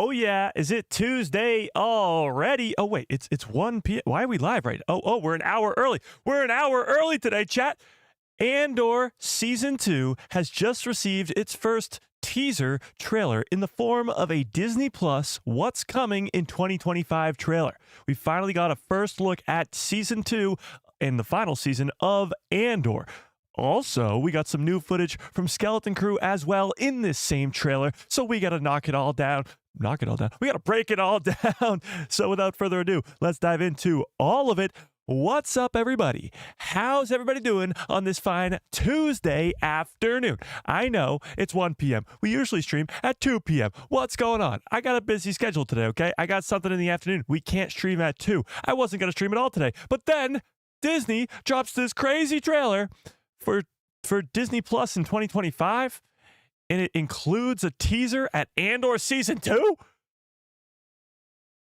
Oh yeah, is it Tuesday already? Oh wait, it's 1 p.m. Why are we live right? We're an hour early. We're an hour early today, chat. Andor Season 2 has just received its first teaser trailer in the form of a Disney Plus What's Coming in 2025 trailer. We finally got a first look at Season 2 and the final season of Andor. Also, we got some new footage from Skeleton Crew as well in this same trailer, so we got to knock it all down. Knock it all down. We got to break it all down. So without further ado, let's dive into all of it. What's up, everybody? How's everybody doing on this fine Tuesday afternoon? I know it's 1 p.m. We usually stream at 2 p.m. What's going on? I got a busy schedule today, okay? I got something in the afternoon. We can't stream at 2. I wasn't going to stream at all today. But then Disney drops this crazy trailer for Disney Plus in 2025, and it includes a teaser at Andor Season 2?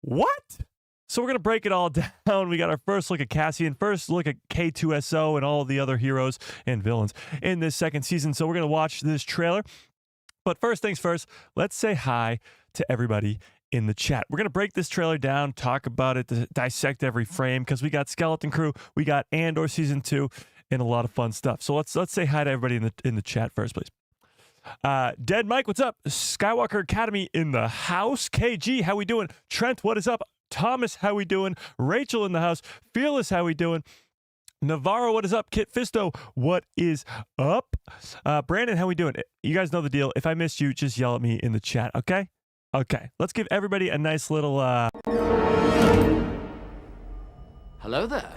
What? So we're going to break it all down. We got our first look at Cassian, first look at K2-SO and all of the other heroes and villains in this second season. So we're going to watch this trailer. But first things first, let's say hi to everybody in the chat. We're going to break this trailer down, talk about it, dissect every frame, because we got Skeleton Crew, we got Andor Season 2, and a lot of fun stuff. So let's say hi to everybody in the chat first, please. Dead Mike, what's up? Skywalker Academy in the house. KG, how we doing? Trent, what is up? Thomas, how we doing? Rachel in the house. Fearless, how we doing? Navarro, what is up? Kit Fisto, what is up? Brandon, how we doing? You guys know the deal. If I missed you, just yell at me in the chat, okay? Okay, let's give everybody a nice little Hello there.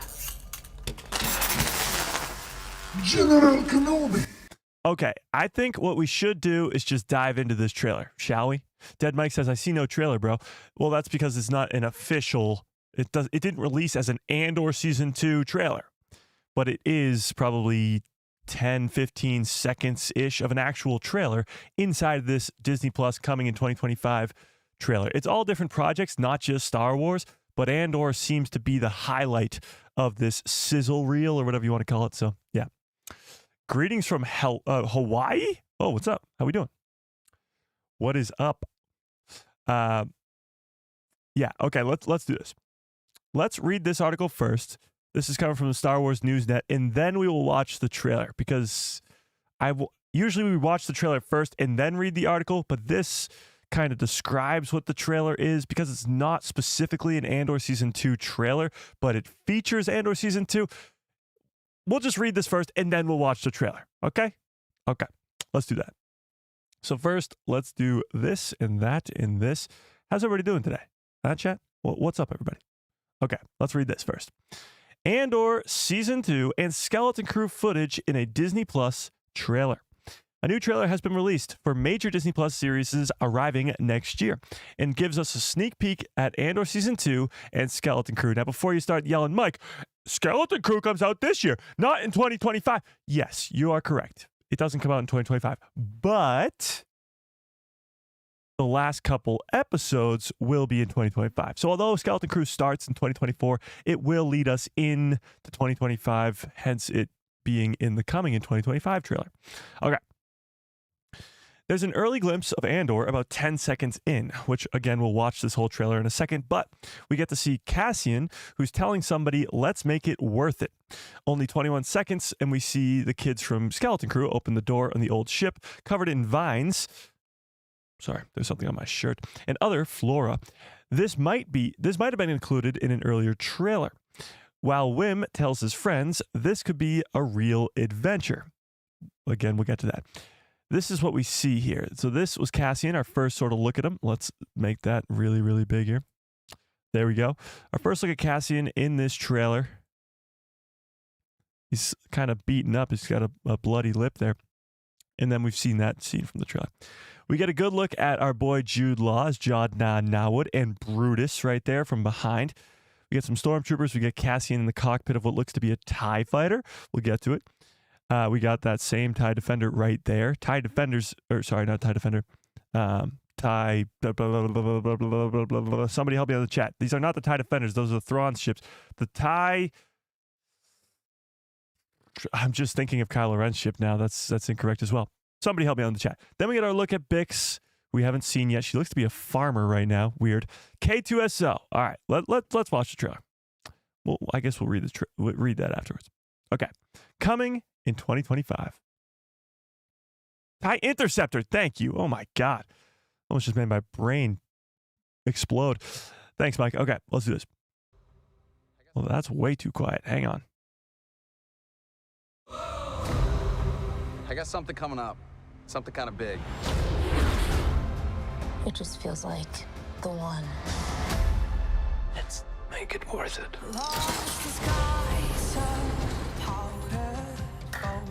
General Kenobi. Okay, I think what we should do is just dive into this trailer, shall we? Dead Mike says, I see no trailer, bro. Well, that's because it's not an official, it didn't release as an Andor Season 2 trailer, but it is probably 10, 15 seconds-ish of an actual trailer inside this Disney Plus coming in 2025 trailer. It's all different projects, not just Star Wars, but Andor seems to be the highlight of this sizzle reel or whatever you want to call it. So, yeah. Greetings from Hawaii. Oh, what's up? How we doing? What is up? Yeah, okay, let's do this. Let's read this article first. This is coming from the Star Wars Newsnet, and then we will watch the trailer, because usually we watch the trailer first and then read the article, but this kind of describes what the trailer is, because it's not specifically an Andor Season 2 trailer, but it features Andor Season 2. We'll just read this first, and then we'll watch the trailer, okay? Okay, let's do that. So first, let's do this and that and this. How's everybody doing today? Chat? Well, what's up, everybody? Okay, let's read this first. Andor Season 2 and Skeleton Crew footage in a Disney Plus trailer. A new trailer has been released for major Disney Plus series arriving next year and gives us a sneak peek at Andor Season 2 and Skeleton Crew. Now, before you start yelling, Mike, Skeleton Crew comes out this year, not in 2025. Yes, you are correct. It doesn't come out in 2025, but the last couple episodes will be in 2025. So although Skeleton Crew starts in 2024, it will lead us in to 2025, hence it being in the coming in 2025 trailer. Okay. There's an early glimpse of Andor about 10 seconds in, which again, we'll watch this whole trailer in a second, but we get to see Cassian, who's telling somebody, let's make it worth it. Only 21 seconds, and we see the kids from Skeleton Crew open the door on the old ship, covered in vines. Sorry, there's something on my shirt. And other flora. This might have been included in an earlier trailer. While Wim tells his friends, this could be a real adventure. Again, we'll get to that. This is what we see here. So this was Cassian, our first sort of look at him. Let's make that really, really big here. There we go. Our first look at Cassian in this trailer. He's kind of beaten up. He's got a bloody lip there. And then we've seen that scene from the trailer. We get a good look at our boy Jude Law as Jod Nawood and Brutus right there from behind. We get some stormtroopers. We get Cassian in the cockpit of what looks to be a TIE fighter. We'll get to it. We got that same TIE Defender right there. TIE Defenders, or sorry, not TIE Defender. TIE, blah, blah, blah, blah, blah, blah, blah, blah. Somebody help me on the chat. These are not the TIE Defenders. Those are the Thrawn ships. The TIE, I'm just thinking of Kylo Ren's ship now. That's incorrect as well. Somebody help me on the chat. Then we get our look at Bix. we haven't seen yet. She looks to be a farmer right now. Weird. K2-SO. All right, let's watch the trailer. Well, I guess we'll read that afterwards. Okay. Coming in 2025. TIE Interceptor. Thank you. Oh my God. Almost just made my brain explode. Thanks, Mike. Okay, let's do this. Well, that's way too quiet. Hang on. I got something coming up. Something kind of big. It just feels like the one. Let's make it worth it.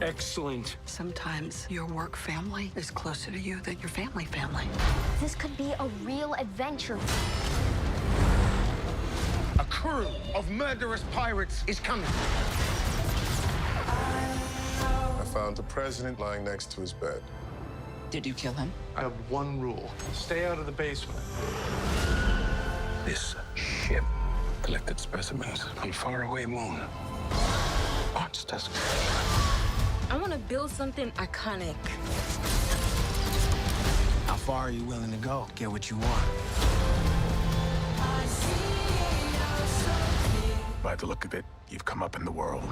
Excellent. Sometimes your work family is closer to you than your family family. This could be a real adventure. A crew of murderous pirates is coming. I found the president lying next to his bed. Did you kill him? I have one rule. Stay out of the basement. This ship collected specimens on faraway moon. Watched us. I want to build something iconic. How far are you willing to go? Get what you want. By the look of it, you've come up in the world.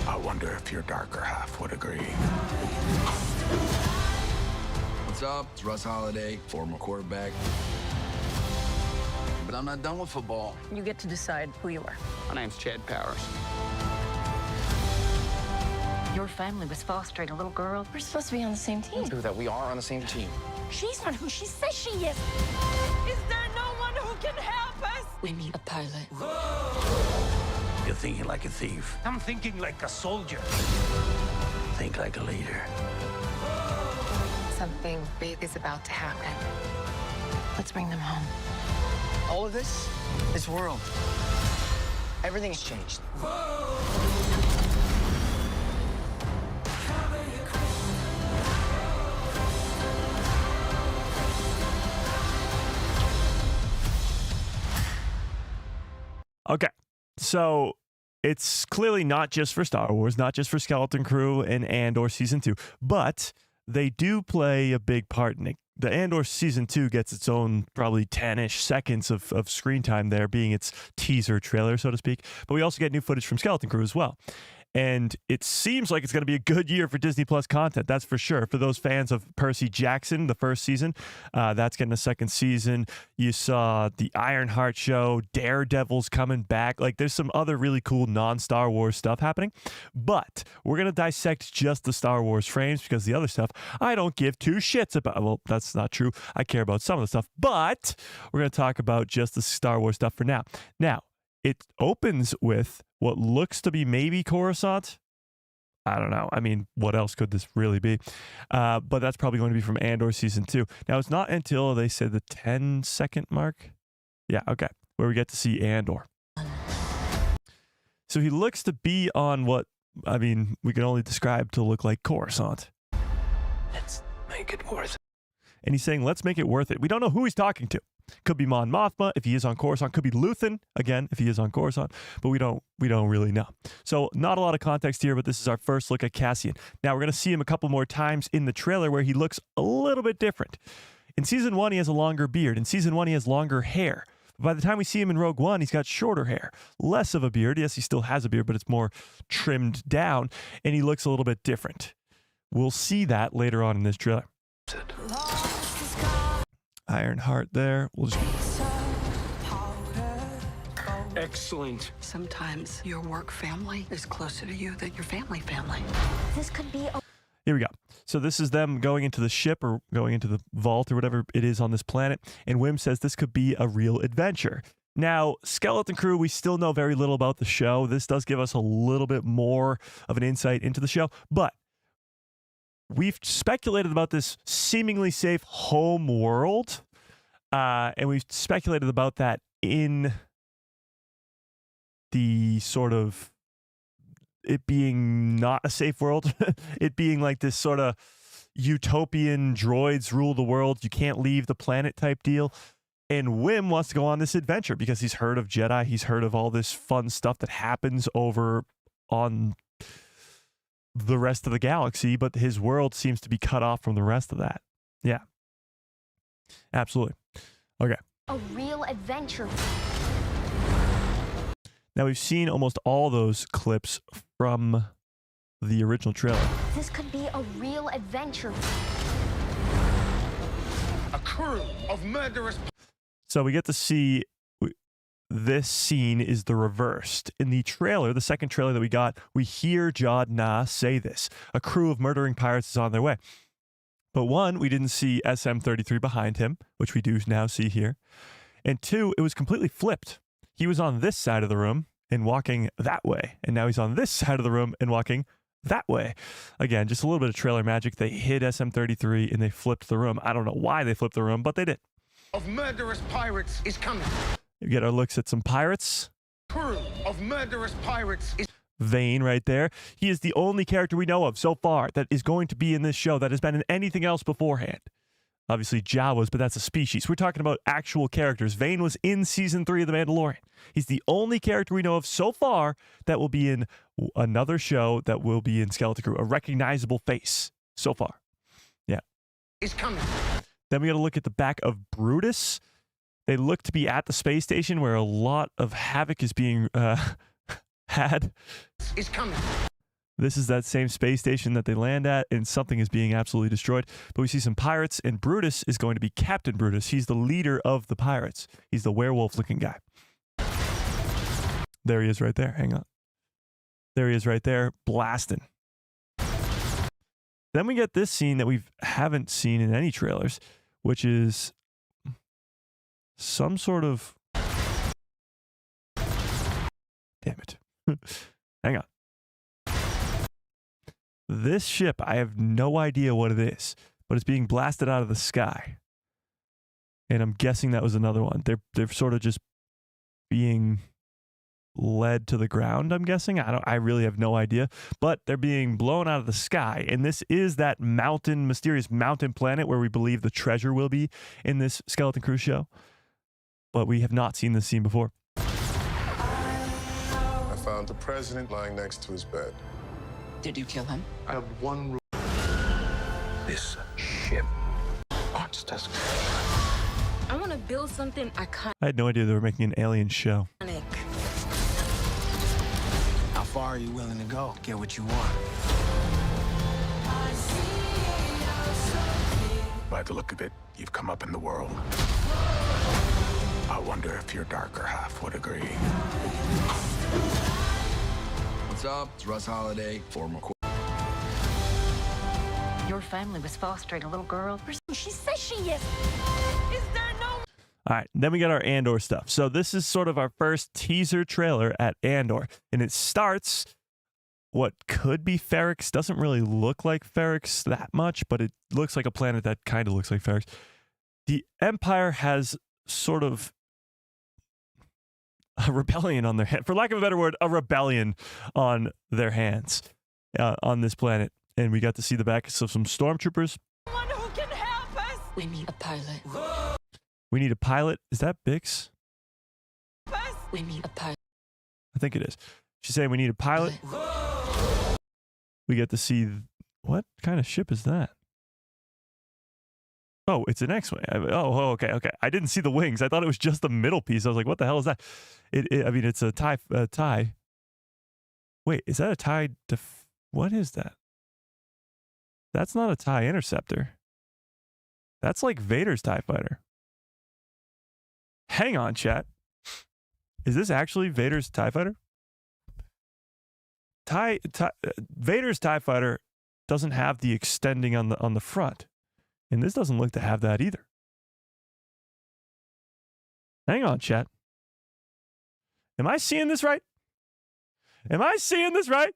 I wonder if your darker half would agree. What's up? It's Russ Holiday, former quarterback. But I'm not done with football. You get to decide who you are. My name's Chad Powers. Your family was fostering a little girl. We're supposed to be on the same team. True that we are on the same team. She's not who she says she is. Is there no one who can help us? We need a pilot. You're thinking like a thief. I'm thinking like a soldier. Think like a leader. Something big is about to happen. Let's bring them home. All of this world, everything has changed. Okay, so it's clearly not just for Star Wars, not just for Skeleton Crew and Andor Season 2, but they do play a big part in it. The Andor Season 2 gets its own probably 10-ish seconds of screen time there, being its teaser trailer, so to speak. But we also get new footage from Skeleton Crew as well. And it seems like it's going to be a good year for Disney Plus content, that's for sure. For those fans of Percy Jackson, the first season, that's getting a second season. You saw the Ironheart show, Daredevil's coming back. Like, there's some other really cool non-Star Wars stuff happening. But we're going to dissect just the Star Wars frames, because the other stuff, I don't give two shits about. Well, that's not true. I care about some of the stuff. But we're going to talk about just the Star Wars stuff for now. Now, it opens with what looks to be maybe Coruscant. I don't know. I mean, what else could this really be? But that's probably going to be from Andor Season 2. Now, it's not until they said the 10-second mark. Yeah, okay. Where we get to see Andor. So he looks to be on what, I mean, we can only describe to look like Coruscant. Let's make it worth it. And he's saying, let's make it worth it. We don't know who he's talking to. Could be Mon Mothma if he is on Coruscant. Could be Luthen again if he is on Coruscant. But we don't really know. So not a lot of context here, but this is our first look at Cassian. Now we're going to see him a couple more times in the trailer where he looks a little bit different. In Season 1, he has a longer beard. In Season 1, he has longer hair. By the time we see him in Rogue One, he's got shorter hair. Less of a beard. Yes, he still has a beard, but it's more trimmed down. And he looks a little bit different. We'll see that later on in this trailer. Ironheart there. We'll just... Excellent. Sometimes your work family is closer to you than your family family. This could be a... Here we go. So this is them going into the ship or going into the vault or whatever it is on this planet. And Wim says this could be a real adventure. Now, Skeleton Crew, we still know very little about the show. This does give us a little bit more of an insight into the show. But we've speculated about this seemingly safe home world. And we've speculated about that in the sort of it being not a safe world, it being like this sort of utopian droids rule the world, you can't leave the planet type deal. And Wim wants to go on this adventure because he's heard of Jedi, he's heard of all this fun stuff that happens over on the rest of the galaxy, but his world seems to be cut off from the rest of that. Yeah. Absolutely. Okay. A real adventure. Now, we've seen almost all those clips from the original trailer. This could be a real adventure. A crew of murderous. So we get to see this scene is the reversed. In the trailer, the second trailer that we got, we hear Jod Nah say this. A crew of murdering pirates is on their way. But one, we didn't see SM-33 behind him, which we do now see here. And two, it was completely flipped. He was on this side of the room and walking that way. And now he's on this side of the room and walking that way. Again, just a little bit of trailer magic. They hid SM-33 and they flipped the room. I don't know why they flipped the room, but they did. Of murderous pirates is coming. We get our looks at some pirates. Crew of murderous pirates is. Vane right there. He is the only character we know of so far that is going to be in this show that has been in anything else beforehand. Obviously, Jawas, but that's a species. We're talking about actual characters. Vane was in season 3 of The Mandalorian. He's the only character we know of so far that will be in another show that will be in Skeleton Crew. A recognizable face so far. Yeah. Is coming. Then we got to look at the back of Brutus. They look to be at the space station where a lot of havoc is being had. Is coming. This is that same space station that they land at, and something is being absolutely destroyed. But we see some pirates, and Brutus is going to be Captain Brutus. He's the leader of the pirates. He's the werewolf-looking guy. There he is right there. Hang on. There he is right there, blasting. Then we get this scene that we haven't seen in any trailers, which is some sort of... Damn it. Hang on. This ship, I have no idea what it is, but it's being blasted out of the sky. And I'm guessing that was another one. They're sort of just being led to the ground, I'm guessing. I really have no idea, but they're being blown out of the sky. And this is that mountain, mysterious mountain planet where we believe the treasure will be in this Skeleton Crew show. But we have not seen this scene before. I found the president lying next to his bed. Did you kill him? I have one rule. This ship wants us. I want to build something iconic. I had no idea they were making an alien show. How far are you willing to go? Get what you want. By the look of it, you've come up in the world. I wonder if your darker half would agree. What's up? It's Russ Holiday, former. Your family was fostering a little girl. She says she is. Is there no... All right, then we got our Andor stuff. So this is sort of our first teaser trailer at Andor. And it starts what could be Ferrix. Doesn't really look like Ferrix that much, but it looks like a planet that kind of looks like Ferrix. The Empire has sort of a rebellion on their hand. For lack of a better word, a rebellion on their hands on this planet. And we got to see the backs of some stormtroopers. Someone who can help us. We need a pilot. We need a pilot. Is that Bix? We need a pilot. I think it is. She's saying we need a pilot. We get to see... What kind of ship is that? Oh, it's an X-Wing. Okay. I didn't see the wings. I thought it was just the middle piece. I was like, what the hell is that? I mean, it's a TIE. Wait, is that a TIE? What is that? That's not a TIE Interceptor. That's like Vader's TIE Fighter. Hang on, chat. Is this actually Vader's TIE Fighter? Vader's TIE Fighter doesn't have the extending on the front. And this doesn't look to have that either. Hang on, chat. Am I seeing this right? Am I seeing this right?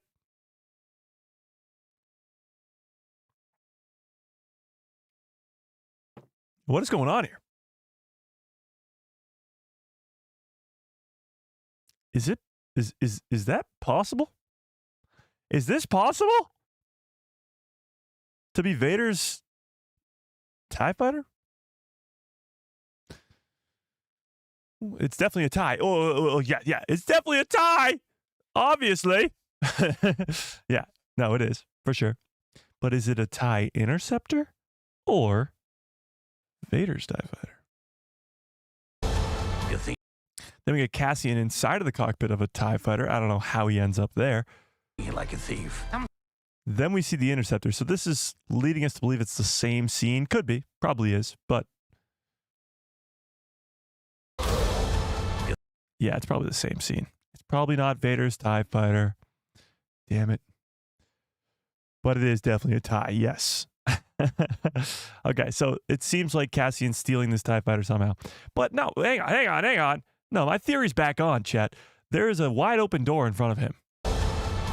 What is going on here? Is that possible? Is this possible? To be Vader's TIE Fighter? It's definitely a tie. Oh, yeah. It's definitely a tie. Obviously. Yeah. No, it is for sure. But is it a TIE Interceptor or Vader's TIE fighter. You think Then we get Cassian inside of the cockpit of a TIE fighter. I don't know how he ends up there. you're like a thief? Then we see the interceptor. So this is leading us to believe it's the same scene. Could be. Probably is. But yeah, it's probably the same scene. It's probably not Vader's TIE fighter. Damn it. But it is definitely a TIE. Yes. Okay, so it seems like Cassian's stealing this TIE fighter somehow. But no, hang on. No, my theory's back on, chat. There is a wide open door in front of him.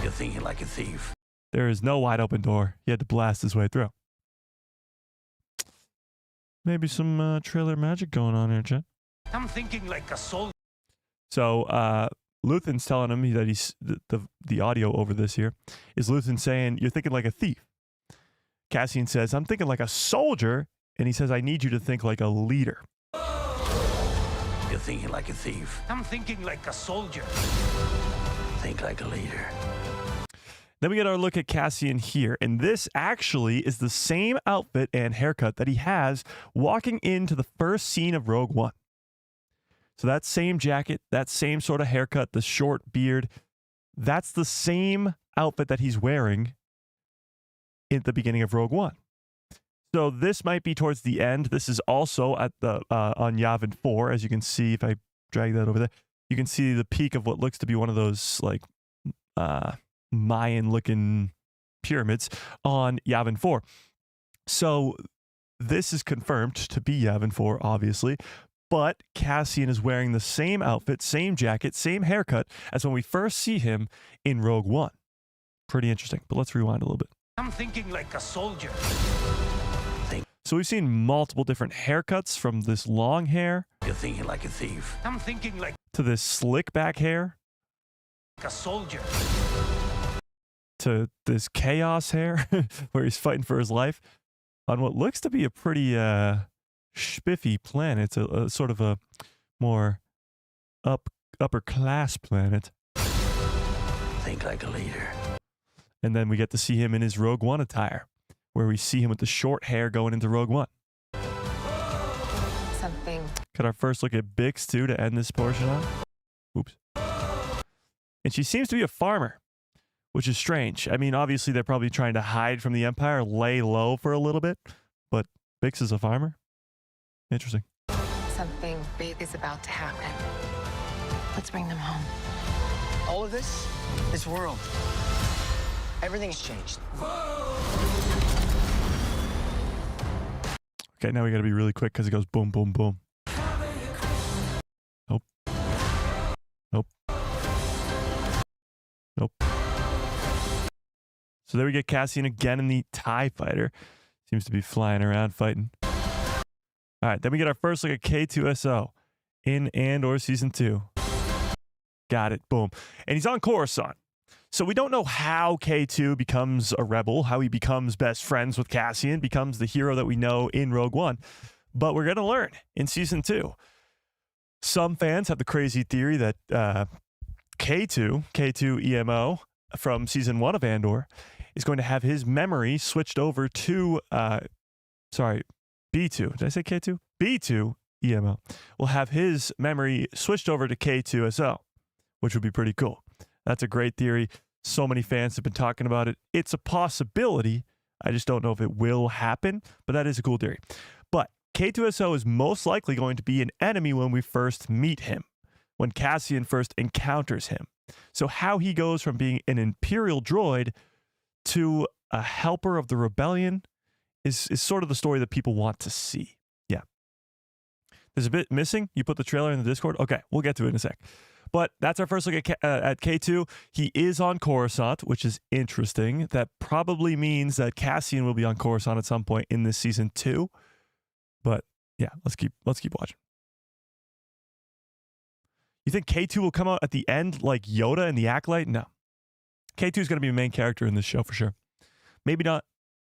You're thinking like a thief. There is no wide open door. He had to blast his way through. Maybe some trailer magic going on here, chat. I'm thinking like a soldier. So Luthen's telling him that he's the audio over this here is Luthen saying, "You're thinking like a thief." Cassian says, "I'm thinking like a soldier," and he says, "I need you to think like a leader." You're thinking like a thief. I'm thinking like a soldier. Think like a leader. Then we get our look at Cassian here, and this actually is the same outfit and haircut that he has walking into the first scene of Rogue One. So that same jacket, that same sort of haircut, the short beard, that's the same outfit that he's wearing at the beginning of Rogue One. So this might be towards the end. This is also at the on Yavin 4, as you can see. If I drag that over there, you can see the peak of what looks to be one of those like Mayan-looking pyramids on Yavin 4. So this is confirmed to be Yavin 4, obviously. But Cassian is wearing the same outfit, same jacket, same haircut as when we first see him in Rogue One. Pretty interesting. But let's rewind a little bit. I'm thinking like a soldier. So we've seen multiple different haircuts, from this long hair You're thinking like a thief. I'm thinking like to this slick back hair a soldier. to this chaos hair where he's fighting for his life on what looks to be a pretty spiffy planet. It's a sort of a more upper class planet. Think like a leader. And then we get to see him in his Rogue One attire, where we see him with the short hair going into Rogue One. Something. Got our first look at Bix, too, to end this portion off. Oops. And she seems to be a farmer, which is strange. I mean, obviously, they're probably trying to hide from the Empire, lay low for a little bit, but Bix is a farmer? Interesting. Something big is about to happen. Let's bring them home. All of this world, everything's changed. Okay, now we gotta be really quick because it goes boom, boom, boom. Nope. Nope. Nope. So there we get Cassian again in the TIE fighter. Seems to be flying around fighting. All right, then we get our first look at K2-SO in Andor Season 2. Got it. Boom. And he's on Coruscant. So we don't know how K2 becomes a rebel, how he becomes best friends with Cassian, becomes the hero that we know in Rogue One. But we're going to learn in Season 2. Some fans have the crazy theory that K2-EMO from Season 1 of Andor is going to have his memory switched over to, B2. Did I say K2? B2-EMO will have his memory switched over to K2-SO, which would be pretty cool. That's a great theory. So many fans have been talking about it. It's a possibility. I just don't know if it will happen, but that is a cool theory. But K2-SO is most likely going to be an enemy when we first meet him, when Cassian first encounters him. So how he goes from being an Imperial droid to a helper of the rebellion is sort of the story that people want to see. Yeah. There's a bit missing. You put the trailer in the Discord? Okay, we'll get to it in a sec. But that's our first look at K2. He is on Coruscant, which is interesting. That probably means that Cassian will be on Coruscant at some point in this season too. But yeah, let's keep watching. You think K2 will come out at the end like Yoda and the Acolyte? No. K2 is going to be a main character in this show for sure. Maybe not.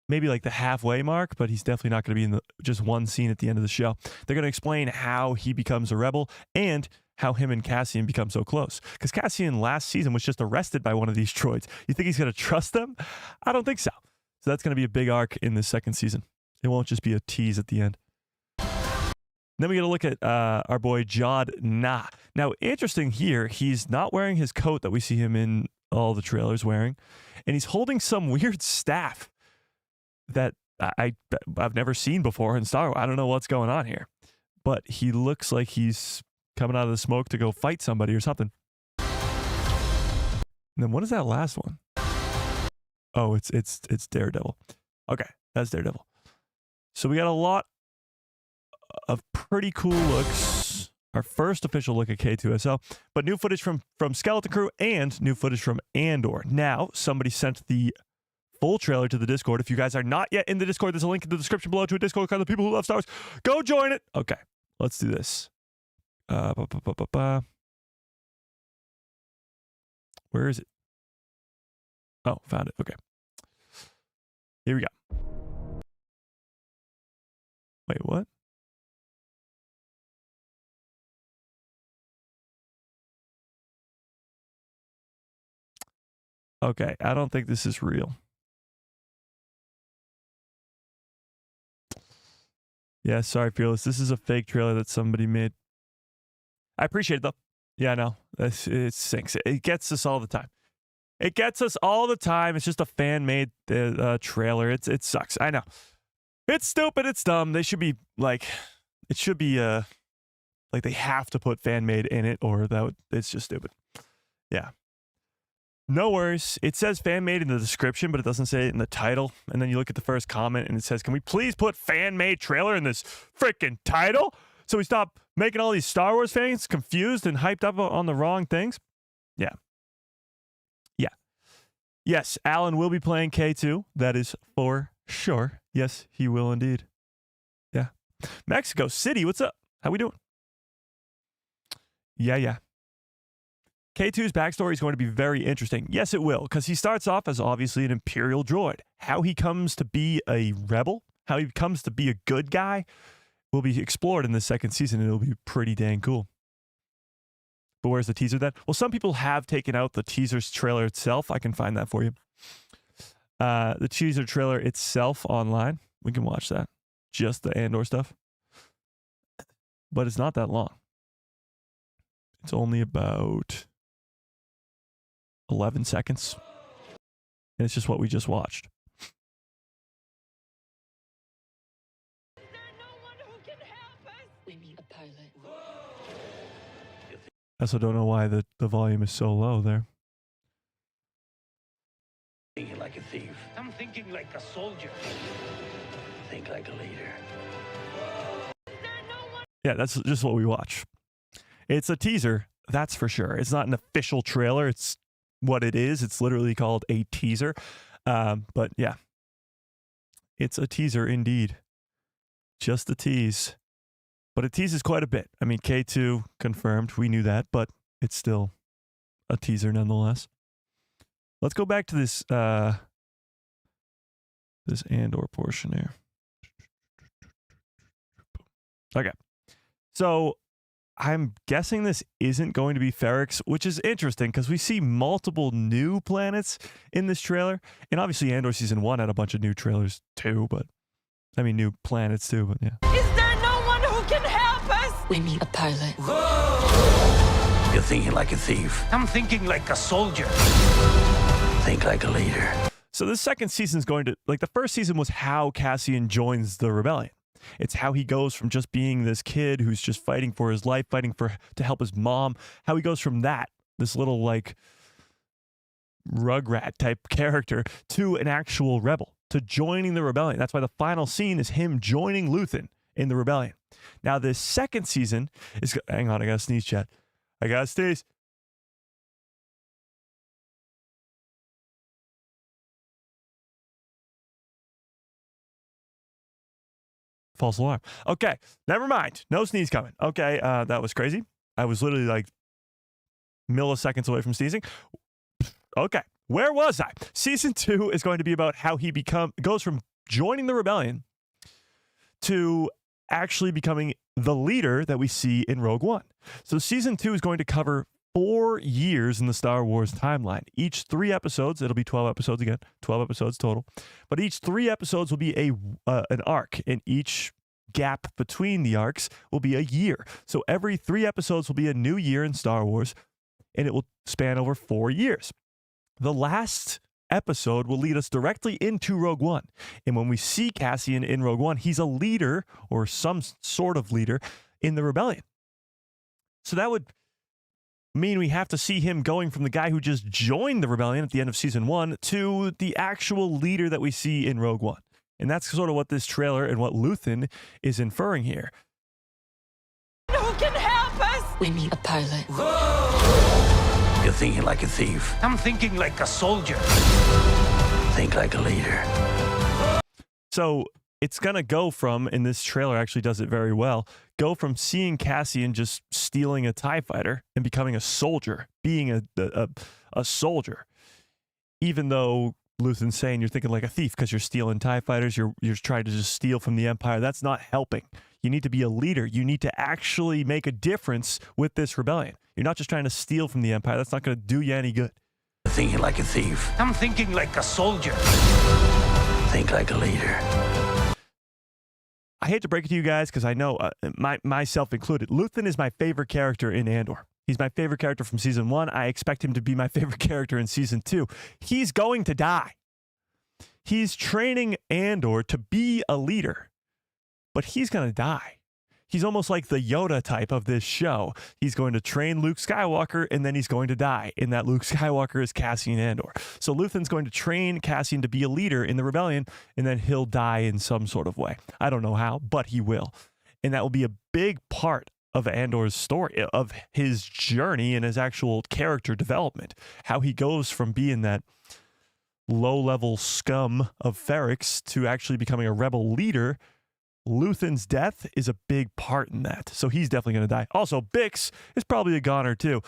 Maybe like the halfway mark, but he's definitely not going to be in just one scene at the end of the show. They're going to explain how he becomes a rebel and how him and Cassian become so close. Because Cassian last season was just arrested by one of these droids. You think he's going to trust them? I don't think so. So that's going to be a big arc in this second season. It won't just be a tease at the end. Then we get a look at our boy Jod Nah. Now, interesting here, he's not wearing his coat that we see him in all the trailers wearing, and he's holding some weird staff that I've never seen before in Star Wars. I don't know what's going on here, but he looks like he's coming out of the smoke to go fight somebody or something. And then what is that last one? Oh, it's Daredevil. Okay, that's Daredevil. So we got a lot of pretty cool looks. Our first official look at K2-SO, but new footage from Skeleton Crew and new footage from Andor. Now, somebody sent the full trailer to the Discord. If you guys are not yet in the Discord, there's a link in the description below to a Discord called The People Who Love Star Wars. Go join it. Okay, let's do this. Where is it? Oh, found it. Okay. Here we go. Wait, what? Okay, I don't think this is real. Yeah, sorry, Fearless. This is a fake trailer that somebody made. I appreciate it, though. Yeah, no, it sinks. It gets us all the time. It gets us all the time. It's just a fan-made trailer. It sucks. I know. It's stupid. It's dumb. They should be, like, it should be, like, they have to put fan-made in it, or it's just stupid. Yeah. No worries. It says fan-made in the description, but it doesn't say it in the title. And then you look at the first comment, and it says, can we please put fan-made trailer in this freaking title? So we stop making all these Star Wars fans confused and hyped up on the wrong things? Yeah. Yeah. Yes, Alan will be playing K2. That is for sure. Yes, he will indeed. Yeah. Mexico City, what's up? How we doing? Yeah. K2's backstory is going to be very interesting. Yes, it will, because he starts off as obviously an Imperial droid. How he comes to be a rebel, how he comes to be a good guy, will be explored in the second season, and it'll be pretty dang cool. But where's the teaser then? Well, some people have taken out the teaser's trailer itself. I can find that for you. The teaser trailer itself online. We can watch that. Just the Andor stuff. But it's not that long. It's only about 11 seconds. And it's just what we just watched. Is there no one who can help us? We need a pilot. I also don't know why the volume is so low there. Thinking like a thief. I'm thinking like a soldier. Think like a leader. Yeah, that's just what we watch. It's a teaser, that's for sure. It's not an official trailer. It's what it is. It's literally called a teaser. But yeah, it's a teaser indeed. Just a tease. But it teases quite a bit. I mean, K2 confirmed. We knew that, but it's still a teaser nonetheless. Let's go back to this this Andor portion here. Okay. So I'm guessing this isn't going to be Ferrix, which is interesting because we see multiple new planets in this trailer. And obviously Andor Season 1 had a bunch of new trailers too, but I mean new planets too, but yeah. Is there no one who can help us? We need a pilot. You're thinking like a thief. I'm thinking like a soldier. Think like a leader. So this second season is going to, like the first season was how Cassian joins the rebellion. It's how he goes from just being this kid who's just fighting for his life, fighting to help his mom, how he goes from that, this little like Rugrat type character, to an actual rebel, to joining the rebellion. That's why the final scene is him joining Luthen in the rebellion. Now this second season is, hang on, I gotta sneeze, chat. I gotta sneeze. False alarm. Okay, never mind. No sneeze coming. Okay, that was crazy. I was literally like milliseconds away from sneezing. Okay, where was I? Season 2 is going to be about how he goes from joining the rebellion to actually becoming the leader that we see in Rogue One. So Season 2 is going to cover 4 years in the Star Wars timeline. Each 3 episodes, it'll be 12 episodes again, 12 episodes total. But each 3 episodes will be an arc, and each gap between the arcs will be a year. So every 3 episodes will be a new year in Star Wars, and it will span over 4 years. The last episode will lead us directly into Rogue One. And when we see Cassian in Rogue One, he's a leader or some sort of leader in the rebellion. So that would mean we have to see him going from the guy who just joined the rebellion at the end of season 1 to the actual leader that we see in Rogue One. And that's sort of what this trailer and what Luthen is inferring here. Who can help us? We need a pilot. You're thinking like a thief. I'm thinking like a soldier. Think like a leader. So it's going to go from, and this trailer actually does it very well, go from seeing Cassian just stealing a TIE fighter and becoming a soldier, being a soldier. Even though Luthen's saying you're thinking like a thief because you're stealing TIE fighters, you're trying to just steal from the Empire. That's not helping. You need to be a leader. You need to actually make a difference with this rebellion. You're not just trying to steal from the Empire. That's not going to do you any good. You're thinking like a thief. I'm thinking like a soldier. Think like a leader. I hate to break it to you guys because I know, myself included, Luthen is my favorite character in Andor. He's my favorite character from season 1. I expect him to be my favorite character in season 2. He's going to die. He's training Andor to be a leader, but he's going to die. He's almost like the Yoda type of this show. He's going to train Luke Skywalker, and then he's going to die. And that Luke Skywalker is Cassian Andor. So Luthen's going to train Cassian to be a leader in the rebellion, and then he'll die in some sort of way. I don't know how, but he will. And that will be a big part of Andor's story, of his journey and his actual character development. How he goes from being that low-level scum of Ferrix to actually becoming a rebel leader. Luthen's death is a big part in that. So he's definitely going to die. Also, Bix is probably a goner too.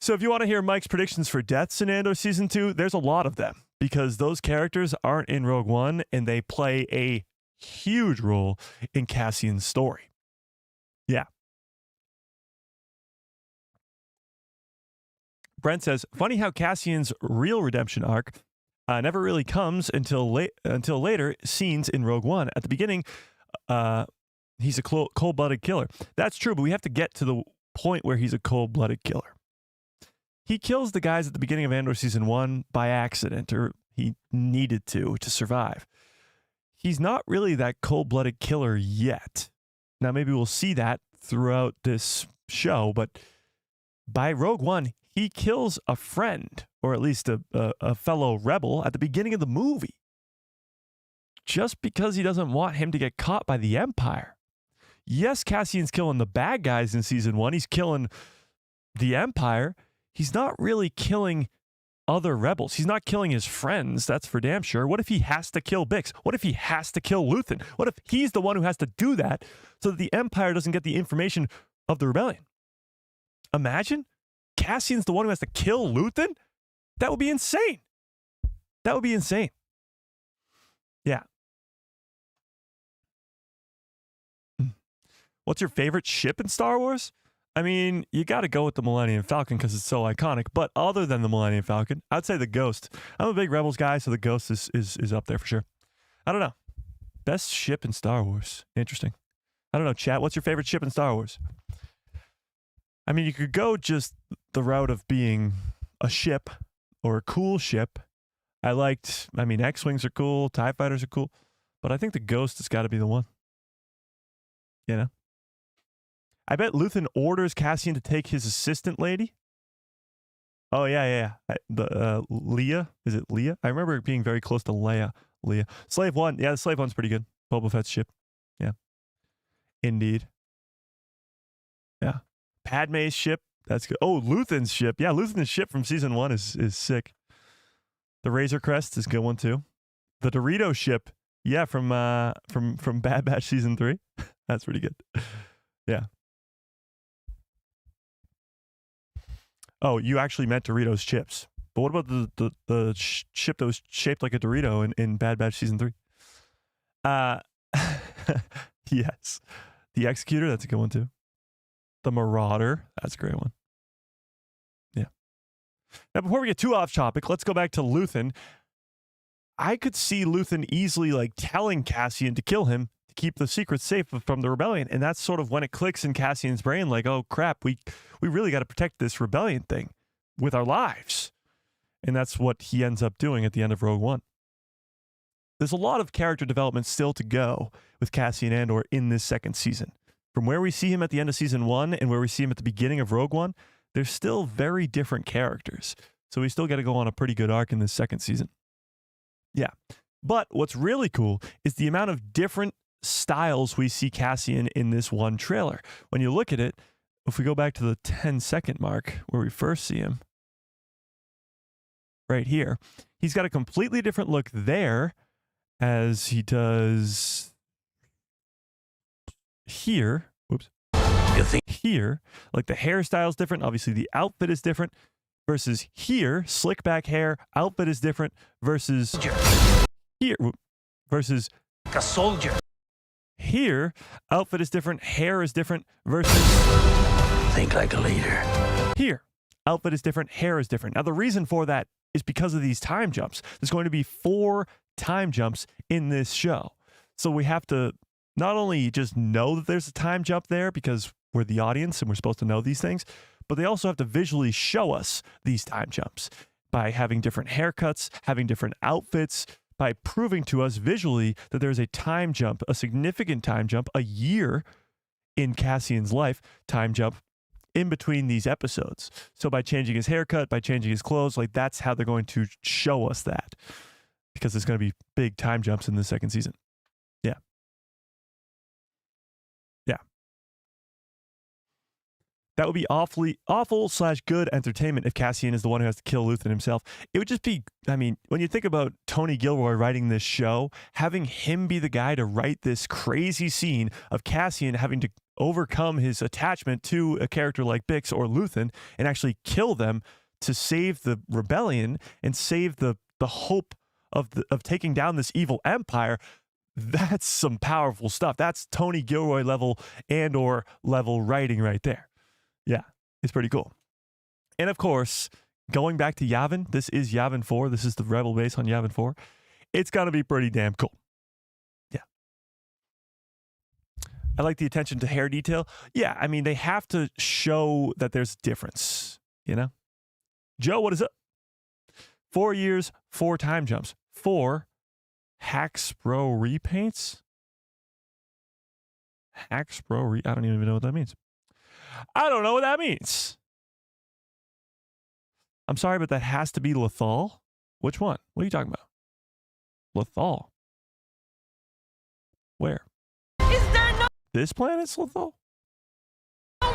So if you want to hear Mike's predictions for deaths in Andor Season 2, there's a lot of them because those characters aren't in Rogue One and they play a huge role in Cassian's story. Yeah. Brent says, funny how Cassian's real redemption arc never really comes until later scenes in Rogue One. At the beginning, he's a cold-blooded killer. That's true, but we have to get to the point where he's a cold-blooded killer. He kills the guys at the beginning of Andor Season 1 by accident, or he needed to survive. He's not really that cold-blooded killer yet. Now, maybe we'll see that throughout this show, but by Rogue One, he kills a friend, or at least a fellow rebel, at the beginning of the movie. Just because he doesn't want him to get caught by the Empire. Yes, Cassian's killing the bad guys in Season 1. He's killing the Empire. He's not really killing other rebels. He's not killing his friends, that's for damn sure. What if he has to kill Bix? What if he has to kill Luthen? What if he's the one who has to do that so that the Empire doesn't get the information of the rebellion? Imagine Cassian's the one who has to kill Luthen? That would be insane. That would be insane. Yeah. What's your favorite ship in Star Wars? I mean, you got to go with the Millennium Falcon because it's so iconic. But other than the Millennium Falcon, I'd say the Ghost. I'm a big Rebels guy, so the Ghost is up there for sure. I don't know. Best ship in Star Wars. Interesting. I don't know, chat. What's your favorite ship in Star Wars? I mean, you could go just the route of being a ship or a cool ship. X-Wings are cool. TIE Fighters are cool. But I think the Ghost has got to be the one. You know? I bet Luthen orders Cassian to take his assistant lady. Oh, yeah. Leia. Is it Leia? I remember it being very close to Leia. Slave One. Yeah, the Slave One's pretty good. Boba Fett's ship. Yeah. Indeed. Yeah. Padme's ship. That's good. Oh, Luthen's ship. Yeah, Luthen's ship from Season 1 is sick. The Razor Crest is a good one, too. The Dorito ship. Yeah, from Bad Batch Season 3. That's pretty good. Yeah. Oh, you actually meant Doritos chips. But what about the ship that was shaped like a Dorito in Bad Batch Season 3? Yes. The Executor, that's a good one too. The Marauder, that's a great one. Yeah. Now, before we get too off topic, let's go back to Luthen. I could see Luthen easily telling Cassian to kill him. to keep the secrets safe from the rebellion. And that's sort of when it clicks in Cassian's brain, like, oh crap, we really got to protect this rebellion thing with our lives. And that's what he ends up doing at the end of Rogue One. There's a lot of character development still to go with Cassian Andor in this second season. From where we see him at the end of season 1 and where we see him at the beginning of Rogue One, they're still very different characters. So we still got to go on a pretty good arc in this second season. Yeah. But what's really cool is the amount of different styles we see Cassian in this one trailer. When you look at it, if we go back to the 10-second mark where we first see him, right here, he's got a completely different look there as he does here. Whoops. Here, like the hairstyle's different. Obviously, the outfit is different. Versus here, slick back hair, outfit is different. Versus here, versus a soldier. Here, outfit is different, hair is different. Versus Think like a leader. Here, outfit is different, hair is different. Now, the reason for that is because of these time jumps. There's going to be 4 time jumps in this show. So we have to not only just know that there's a time jump there because we're the audience and we're supposed to know these things, but they also have to visually show us these time jumps by having different haircuts, having different outfits, by proving to us visually that there's a time jump, a significant time jump, a year in Cassian's life, time jump in between these episodes. So by changing his haircut, by changing his clothes, like that's how they're going to show us that, because there's going to be big time jumps in the second season. Yeah. Yeah. That would be awful/good entertainment if Cassian is the one who has to kill Luthen himself. It would just be, I mean, when you think about Tony Gilroy writing this show, having him be the guy to write this crazy scene of Cassian having to overcome his attachment to a character like Bix or Luthen and actually kill them to save the rebellion and save the hope of taking down this evil empire, that's some powerful stuff. That's Tony Gilroy level Andor level writing right there. Yeah, it's pretty cool. And of course, going back to Yavin, this is Yavin 4. This is the rebel base on Yavin 4. It's going to be pretty damn cool. Yeah. I like the attention to hair detail. Yeah, I mean, they have to show that there's a difference, you know? Joe, what is up? 4 years, 4 time jumps. 4 Haxbro repaints? I don't even know what that means. I don't know what that means. I'm sorry, but that has to be Lothal. Which one? What are you talking about? Lothal. Where? Is there no This planet's Lothal?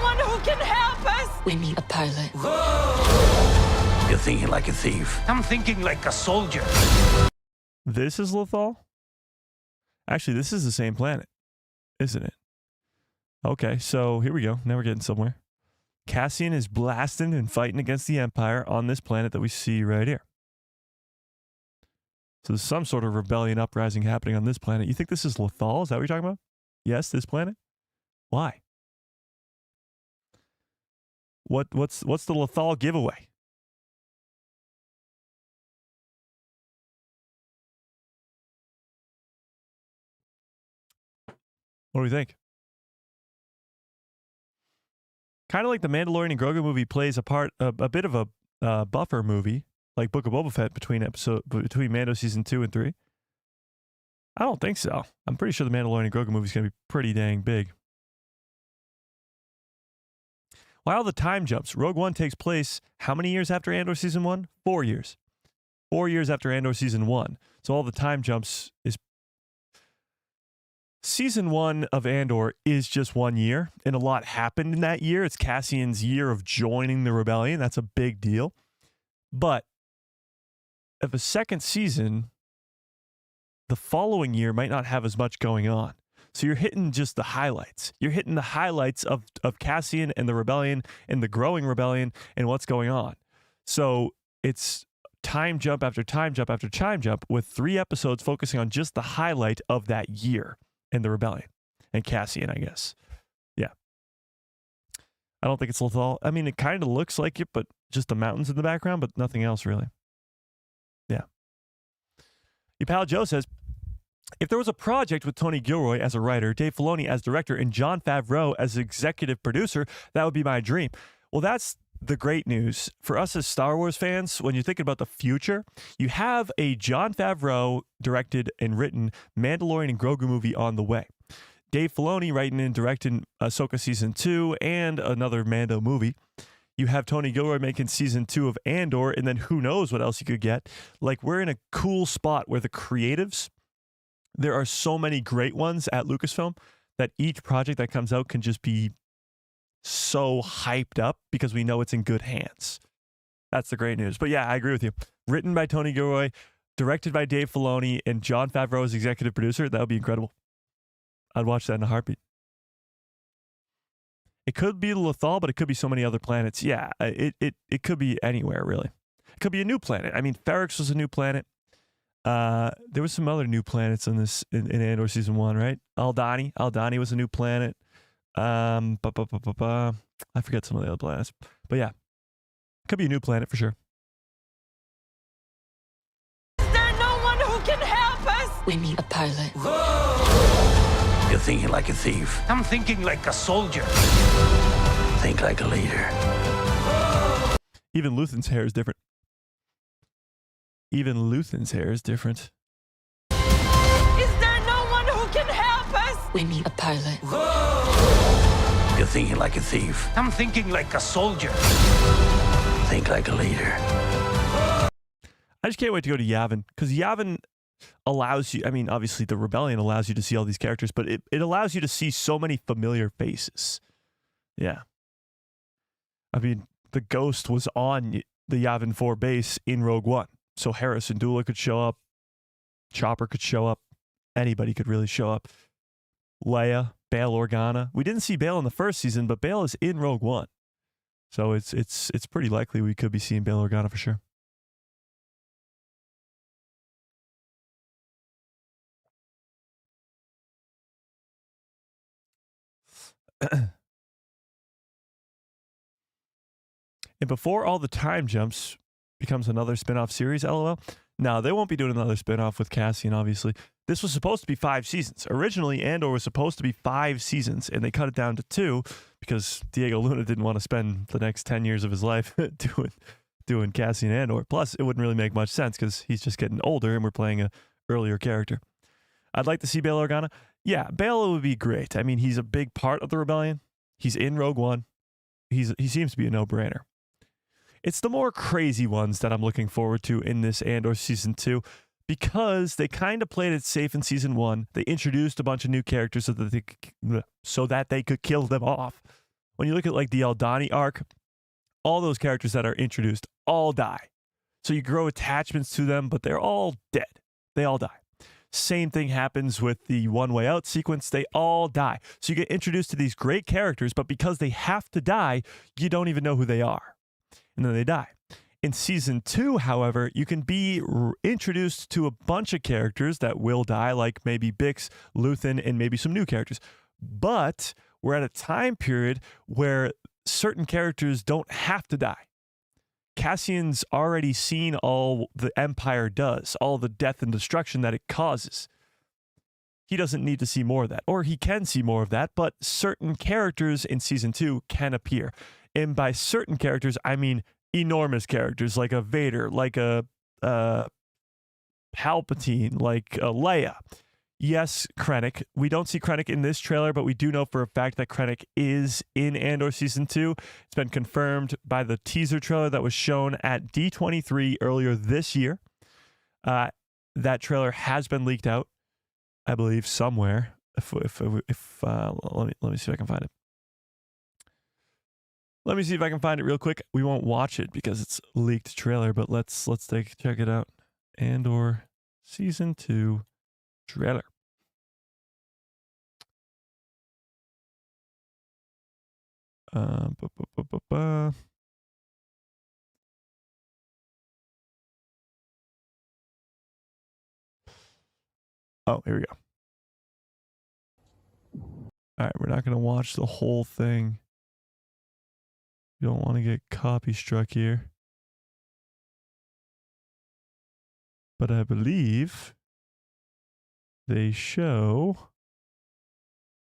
one who can help us? We need a pilot. You're thinking like a thief. I'm thinking like a soldier. This is Lothal? Actually, this is the same planet, isn't it? Okay, so here we go. Now we're getting somewhere. Cassian is blasting and fighting against the Empire on this planet that we see right here. So there's some sort of rebellion uprising happening on this planet. You think this is Lothal? Is that what you're talking about? Yes, this planet? Why? What's the Lothal giveaway? What do we think? Kind of like the Mandalorian and Grogu movie plays a bit of a buffer movie, like Book of Boba Fett between Mando season 2 and 3. I don't think so. I'm pretty sure the Mandalorian and Grogu movie is going to be pretty dang big. While the time jumps, Rogue One takes place how many years after Andor season 1? 4 years. 4 years after Andor season 1. So all the time jumps is Season 1 of Andor is just 1 year, and a lot happened in that year. It's Cassian's year of joining the rebellion. That's a big deal. But of a second season, the following year might not have as much going on. So you're hitting just the highlights. You're hitting the highlights of Cassian and the rebellion and the growing rebellion and what's going on. So it's time jump after time jump after time jump with 3 episodes focusing on just the highlight of that year. And the rebellion and Cassian, I guess. Yeah. I don't think it's Lothal. I mean, it kind of looks like it, but just the mountains in the background, but nothing else really. Yeah. Your pal Joe says, If there was a project with Tony Gilroy as a writer, Dave Filoni as director, and Jon Favreau as executive producer, that would be my dream. Well, that's the great news. For us as Star Wars fans, when you're thinking about the future, you have a Jon Favreau directed and written Mandalorian and Grogu movie on the way. Dave Filoni writing and directing Ahsoka Season 2 and another Mando movie. You have Tony Gilroy making Season 2 of Andor, and then who knows what else you could get. Like, we're in a cool spot where the creatives, there are so many great ones at Lucasfilm that each project that comes out can just be so hyped up because we know it's in good hands. That's the great news. But yeah, I agree with you. Written by Tony Gilroy, directed by Dave Filoni, and Jon Favreau as executive producer, that would be incredible. I'd watch that in a heartbeat. It could be Lothal, but it could be so many other planets. Yeah, it could be anywhere, really. It could be a new planet. I mean, Ferrix was a new planet. There was some other new planets in Andor Season 1, right? Aldhani was a new planet. I forget some of the other planets. But yeah, could be a new planet for sure. Is there no one who can help us? We need a pilot. You're thinking like a thief. I'm thinking like a soldier. Think like a leader. Even Luthen's hair is different. Is there no one who can help us? We need a pilot. You're thinking like a thief. I'm thinking like a soldier. Think like a leader. I just can't wait to go to Yavin, because Yavin allows you, I mean, obviously the Rebellion allows you to see all these characters, but it allows you to see so many familiar faces. Yeah. I mean, the Ghost was on the Yavin 4 base in Rogue One. So Harrison Dula could show up. Chopper could show up. Anybody could really show up. Leia, Bail Organa. We didn't see Bail in the first season, but Bail is in Rogue One. So it's pretty likely we could be seeing Bail Organa for sure. And before all the time jumps becomes another spin-off series, LOL. No, they won't be doing another spin-off with Cassian, obviously. This was supposed to be 5 seasons. Originally, Andor was supposed to be 5 seasons, and they cut it down to 2 because Diego Luna didn't want to spend the next 10 years of his life doing Cassian Andor. Plus, it wouldn't really make much sense because he's just getting older and we're playing a earlier character. I'd like to see Bail Organa. Yeah, Bail would be great. I mean, he's a big part of the Rebellion. He's in Rogue One. He seems to be a no-brainer. It's the more crazy ones that I'm looking forward to in this Andor Season 2 because they kind of played it safe in Season 1. They introduced a bunch of new characters so that they could kill them off. When you look at like the Aldhani arc, all those characters that are introduced all die. So you grow attachments to them, but they're all dead. They all die. Same thing happens with the One Way Out sequence. They all die. So you get introduced to these great characters, but because they have to die, you don't even know who they are. And then they die. In Season 2, however, you can be introduced to a bunch of characters that will die, like maybe Bix, Luthen, and maybe some new characters. But we're at a time period where certain characters don't have to die. Cassian's already seen all the Empire does, all the death and destruction that it causes. He doesn't need to see more of that, or he can see more of that, but certain characters in Season 2 can appear. And by certain characters, I mean enormous characters, like a Vader, like a Palpatine, like a Leia. Yes, Krennic. We don't see Krennic in this trailer, but we do know for a fact that Krennic is in Andor Season 2. It's been confirmed by the teaser trailer that was shown at D23 earlier this year. That trailer has been leaked out, I believe, somewhere. Let me see if I can find it. Let me see if I can find it real quick. We won't watch it because it's a leaked trailer, but let's check it out. Andor Season 2 trailer. Oh, here we go. All right, we're not going to watch the whole thing. You don't want to get copy struck here. But I believe they show.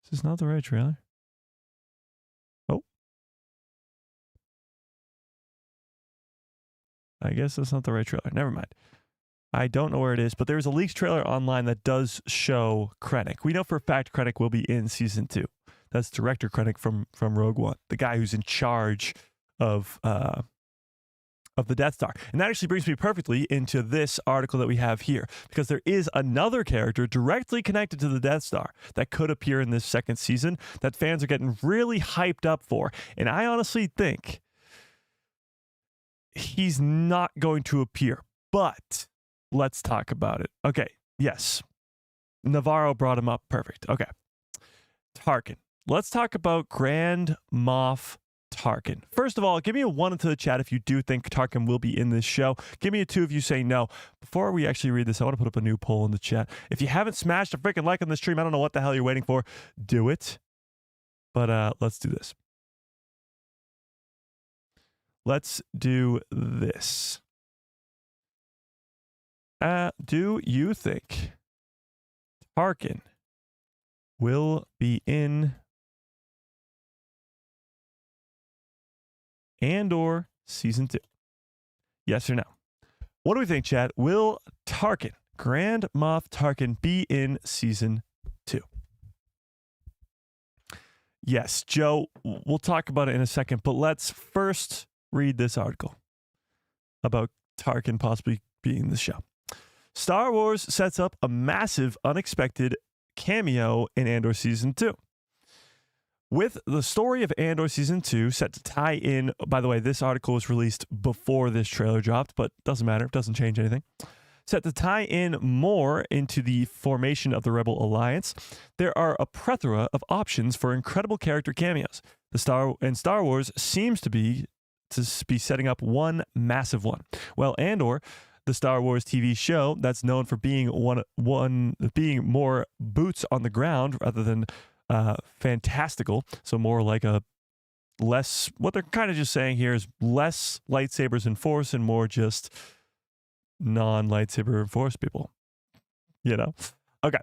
This is not the right trailer. Oh. I guess that's not the right trailer. Never mind. I don't know where it is, but there's a leaked trailer online that does show Krennic. We know for a fact Krennic will be in season 2. That's director Krennic from Rogue One, the guy who's in charge of the Death Star. And that actually brings me perfectly into this article that we have here, because there is another character directly connected to the Death Star that could appear in this second season that fans are getting really hyped up for. And I honestly think he's not going to appear, but let's talk about it. Okay, yes. Navarro brought him up. Perfect. Okay. Tarkin. Let's talk about Grand Moff Tarkin. First of all, give me a 1 into the chat if you do think Tarkin will be in this show. Give me a 2 if you say no. Before we actually read this, I want to put up a new poll in the chat. If you haven't smashed a freaking like on the stream, I don't know what the hell you're waiting for. Do it. But let's do this. Let's do this. Do you think Tarkin will be in Andor season 2? Yes or no? What do we think, Chad? Will Tarkin, Grand Moff Tarkin, be in season 2? Yes, Joe, we'll talk about it in a second, but let's first read this article about Tarkin possibly being in the show. Star Wars sets up a massive, unexpected cameo in Andor season 2. With the story of Andor Season 2 set to tie in, by the way, this article was released before this trailer dropped, but doesn't matter, it doesn't change anything. Set to tie in more into the formation of the Rebel Alliance, there are a plethora of options for incredible character cameos. Star Wars seems to be setting up one massive one. Well, Andor, the Star Wars TV show that's known for being being more boots on the ground rather than fantastical, so more like a less, what they're kind of just saying here is less lightsabers and force and more just non-lightsaber and force people, you know? Okay.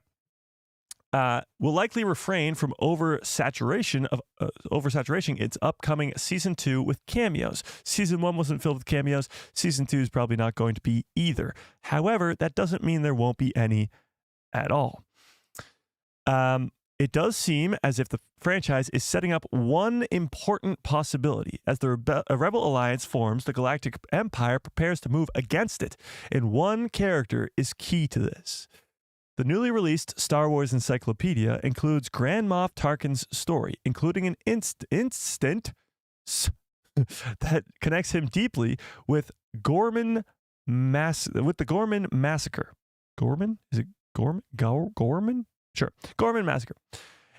Will likely refrain from oversaturation its upcoming season 2 with cameos. Season 1 wasn't filled with cameos. Season 2 is probably not going to be either. However, that doesn't mean there won't be any at all. It does seem as if the franchise is setting up one important possibility. As the Rebel Alliance forms, the Galactic Empire prepares to move against it, and one character is key to this. The newly released Star Wars Encyclopedia includes Grand Moff Tarkin's story, including an instant that connects him deeply with the Ghorman Massacre. Ghorman? Is it Ghorman? Ghorman? Sure. Ghorman Massacre.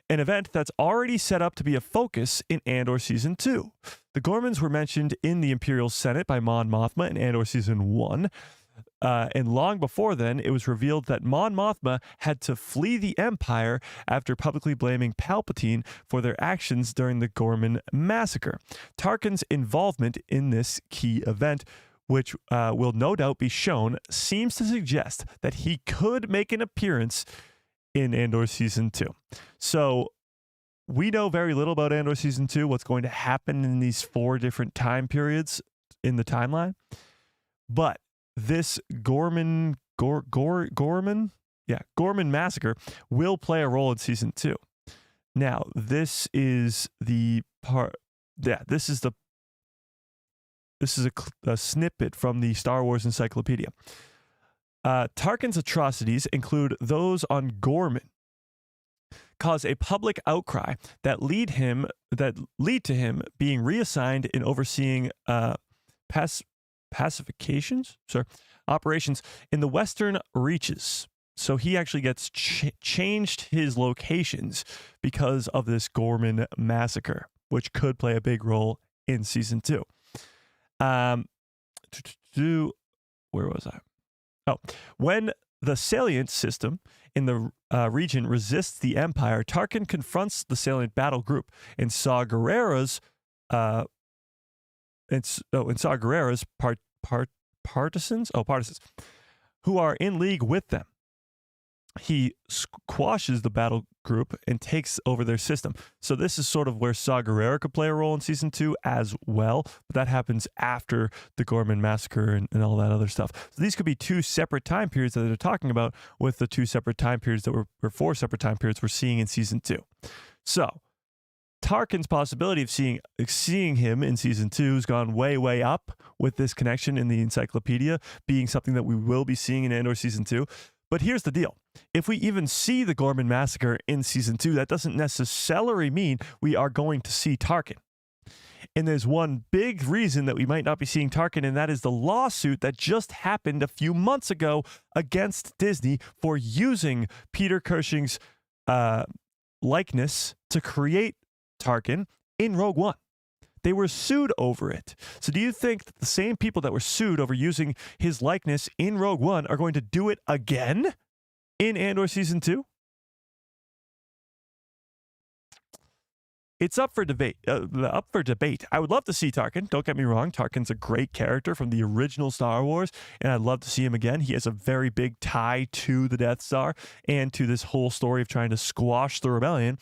An event that's already set up to be a focus in Andor Season 2. The Ghormans were mentioned in the Imperial Senate by Mon Mothma in Andor Season 1. And long before then, it was revealed that Mon Mothma had to flee the Empire after publicly blaming Palpatine for their actions during the Ghorman Massacre. Tarkin's involvement in this key event, which will no doubt be shown, seems to suggest that he could make an appearance in Andor Season 2. So we know very little about Andor Season 2, what's going to happen in these 4 different time periods in the timeline. But this Ghorman Massacre will play a role in Season 2. Now, this is the part, this is a snippet from the Star Wars Encyclopedia. Tarkin's atrocities include those on Ghorman, cause a public outcry that lead to him being reassigned in overseeing operations in the Western Reaches. So he actually gets changed his locations because of this Ghorman Massacre, which could play a big role in Season 2. Where was I? Oh, when the salient system in the region resists the Empire, Tarkin confronts the salient battle group and Saw Gerrera's partisans, who are in league with them. he squashes the battle group and takes over their system. So this is sort of where Saw Gerrera could play a role in season 2 as well. But that happens after the Ghorman Massacre and all that other stuff. So these could be 2 separate time periods that they're talking about, with the 2 separate time periods that or 4 separate time periods we're seeing in season 2. So Tarkin's possibility of seeing him in season 2 has gone way, way up with this connection in the Encyclopedia being something that we will be seeing in Andor season 2. But here's the deal. If we even see the Ghorman Massacre in season 2, that doesn't necessarily mean we are going to see Tarkin. And there's one big reason that we might not be seeing Tarkin, and that is the lawsuit that just happened a few months ago against Disney for using Peter Cushing's likeness to create Tarkin in Rogue One. They were sued over it. So do you think that the same people that were sued over using his likeness in Rogue One are going to do it again in Andor season 2? It's up for debate. I would love to see Tarkin. Don't get me wrong. Tarkin's a great character from the original Star Wars, and I'd love to see him again. He has a very big tie to the Death Star and to this whole story of trying to squash the rebellion.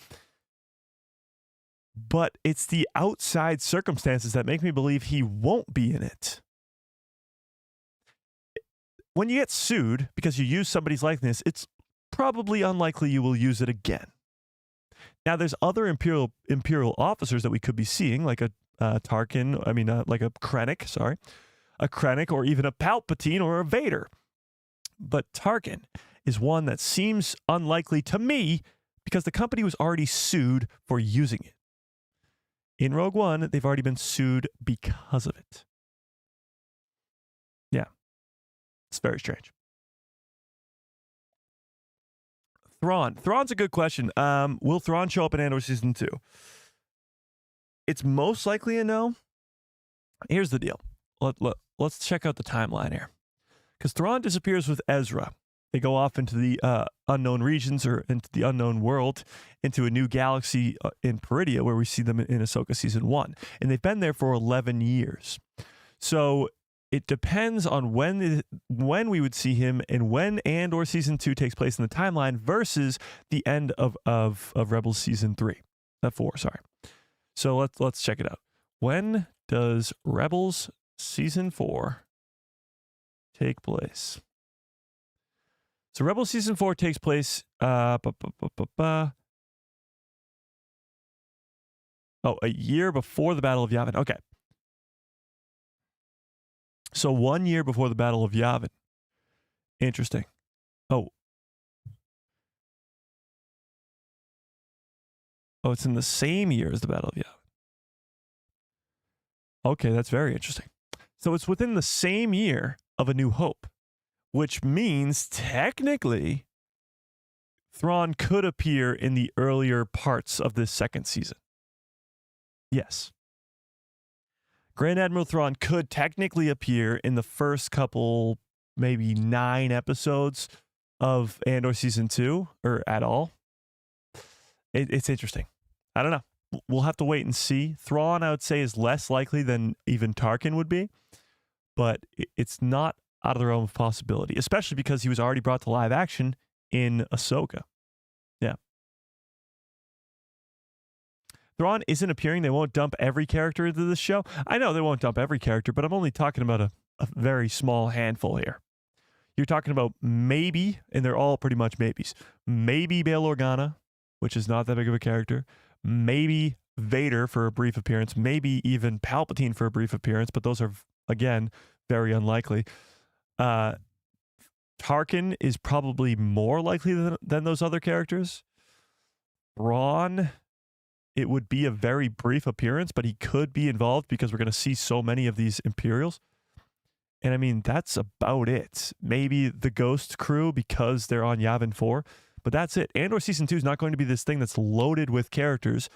But it's the outside circumstances that make me believe he won't be in it. When you get sued because you use somebody's likeness, it's probably unlikely you will use it again. Now, there's other Imperial officers that we could be seeing, like a Tarkin, like a Krennic, a Krennic, or even a Palpatine or a Vader. But Tarkin is one that seems unlikely to me because the company was already sued for using it. In Rogue One, they've already been sued because of it. Yeah. It's very strange. Thrawn. Thrawn's a good question. Will Thrawn show up in Andor season 2? It's most likely a no. Here's the deal. Let's check out the timeline here. Because Thrawn disappears with Ezra. They go off into the unknown regions or into the unknown world, into a new galaxy in Peridea, where we see them in Ahsoka season 1. And they've been there for 11 years. So it depends on when we would see him and when Andor season 2 takes place in the timeline versus the end of Rebels season 4. So let's check it out. When does Rebels season 4 take place? So Rebels season 4 takes place a year before the Battle of Yavin. Okay. So 1 year before the Battle of Yavin. Interesting. Oh, it's in the same year as the Battle of Yavin. Okay, that's very interesting. So it's within the same year of A New Hope, which means technically Thrawn could appear in the earlier parts of this second season. Yes. Grand Admiral Thrawn could technically appear in the first couple, maybe 9 episodes of Andor season 2, or at all. It's interesting. I don't know. We'll have to wait and see. Thrawn, I would say, is less likely than even Tarkin would be, but it's not out of the realm of possibility, especially because he was already brought to live action in Ahsoka. Yeah. Thrawn isn't appearing. They won't dump every character into this show. I know they won't dump every character, but I'm only talking about a very small handful here. You're talking about maybe, and they're all pretty much maybes, maybe Bail Organa, which is not that big of a character, maybe Vader for a brief appearance, maybe even Palpatine for a brief appearance, but those are, again, very unlikely. Tarkin is probably more likely than those other characters. Thrawn, it would be a very brief appearance, but he could be involved because we're going to see so many of these Imperials. And I mean, that's about it. Maybe the Ghost crew because they're on Yavin 4, but that's it. Andor Season 2 is not going to be this thing that's loaded with characters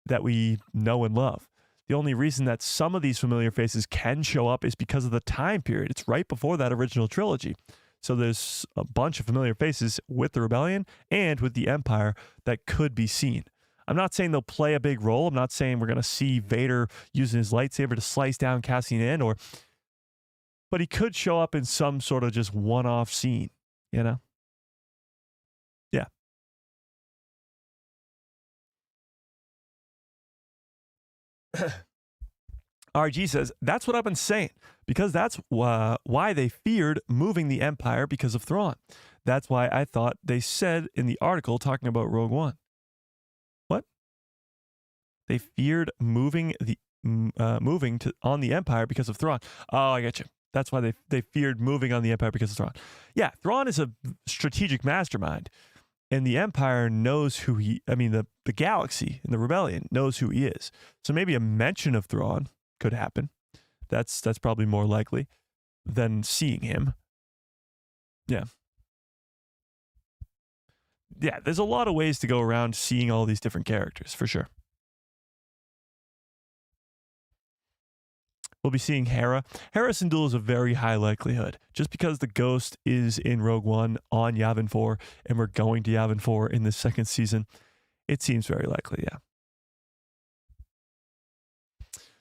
that we know and love. The only reason that some of these familiar faces can show up is because of the time period. It's right before that original trilogy. So there's a bunch of familiar faces with the Rebellion and with the Empire that could be seen. I'm not saying they'll play a big role. I'm not saying we're going to see Vader using his lightsaber to slice down Cassian Andor, but he could show up in some sort of just one-off scene, you know? RG says, that's what I've been saying, because that's why they feared moving the Empire because of Thrawn. That's why I thought they said in the article talking about Rogue One. What? They feared moving on the Empire because of Thrawn. Oh, I get you. That's why they feared moving on the Empire because of Thrawn. Yeah, Thrawn is a strategic mastermind, and the Empire knows who the galaxy and the Rebellion knows who he is. So maybe a mention of Thrawn could happen. That's probably more likely than seeing him. Yeah. Yeah, there's a lot of ways to go around seeing all these different characters, for sure. We'll be seeing Hera. Hera Syndulla is a very high likelihood. Just because the Ghost is in Rogue One on Yavin 4, and we're going to Yavin 4 in the second season, it seems very likely, yeah.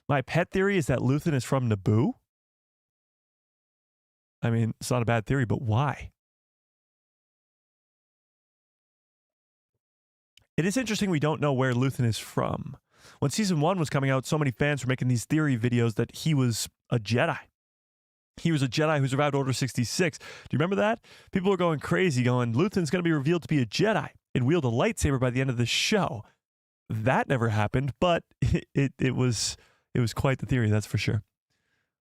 My pet theory is that Luthen is from Naboo. I mean, it's not a bad theory, but why? It is interesting we don't know where Luthen is from. When season 1 was coming out, so many fans were making these theory videos that he was a Jedi. He was a Jedi who survived Order 66. Do you remember that? People were going crazy, going, Luthen's going to be revealed to be a Jedi and wield a lightsaber by the end of the show. That never happened, but it was quite the theory, that's for sure.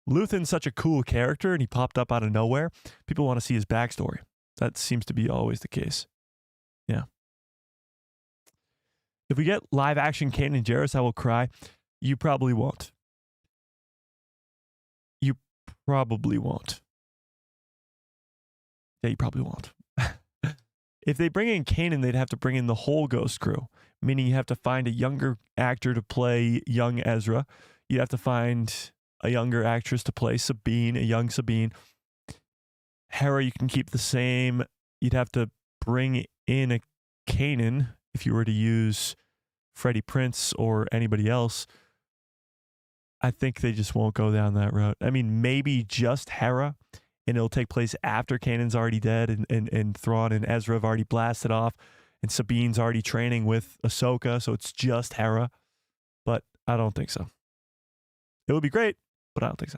Luthen's such a cool character, and he popped up out of nowhere. People want to see his backstory. That seems to be always the case. Yeah. If we get live-action Kanan and Jarrus, I will cry. You probably won't. You probably won't. Yeah, you probably won't. If they bring in Kanan, they'd have to bring in the whole Ghost crew, meaning you have to find a younger actor to play young Ezra. You'd have to find a younger actress to play Sabine, a young Sabine. Hera, you can keep the same. You'd have to bring in a Kanan if you were to use Freddie Prinze or anybody else. I think they just won't go down that route. I mean, maybe just Hera, and it'll take place after Kanan's already dead and Thrawn and Ezra have already blasted off, and Sabine's already training with Ahsoka, so it's just Hera. But I don't think so. It would be great, but I don't think so.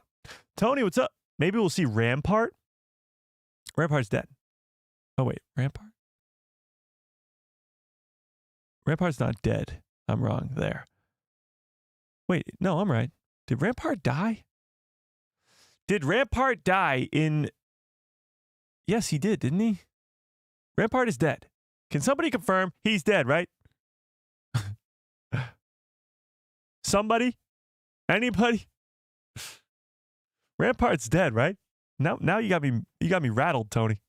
Tony, what's up? Maybe we'll see Rampart. Rampart's dead. Oh, wait. Rampart? Rampart's not dead. I'm wrong there. Wait, no, I'm right. Did Rampart die? Did Rampart die in... Yes, he did, didn't he? Rampart is dead. Can somebody confirm he's dead, right? Somebody? Anybody? Rampart's dead, right? Now you got me rattled, Tony.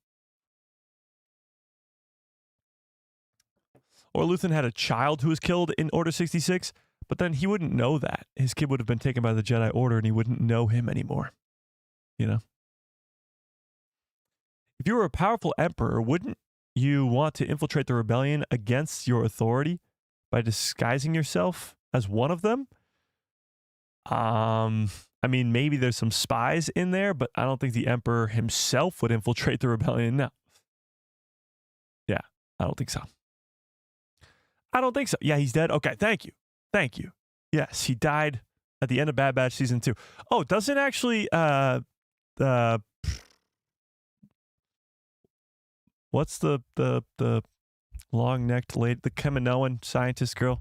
Or Luthen had a child who was killed in Order 66, but then he wouldn't know that. His kid would have been taken by the Jedi Order and he wouldn't know him anymore. You know? If you were a powerful emperor, wouldn't you want to infiltrate the rebellion against your authority by disguising yourself as one of them? I mean, maybe there's some spies in there, but I don't think the emperor himself would infiltrate the rebellion. No. Yeah, I don't think so. I don't think so. Yeah, he's dead. Okay, thank you. Thank you. Yes, he died at the end of Bad Batch Season 2. Oh, doesn't actually, what's the long-necked lady, the Kaminoan scientist girl?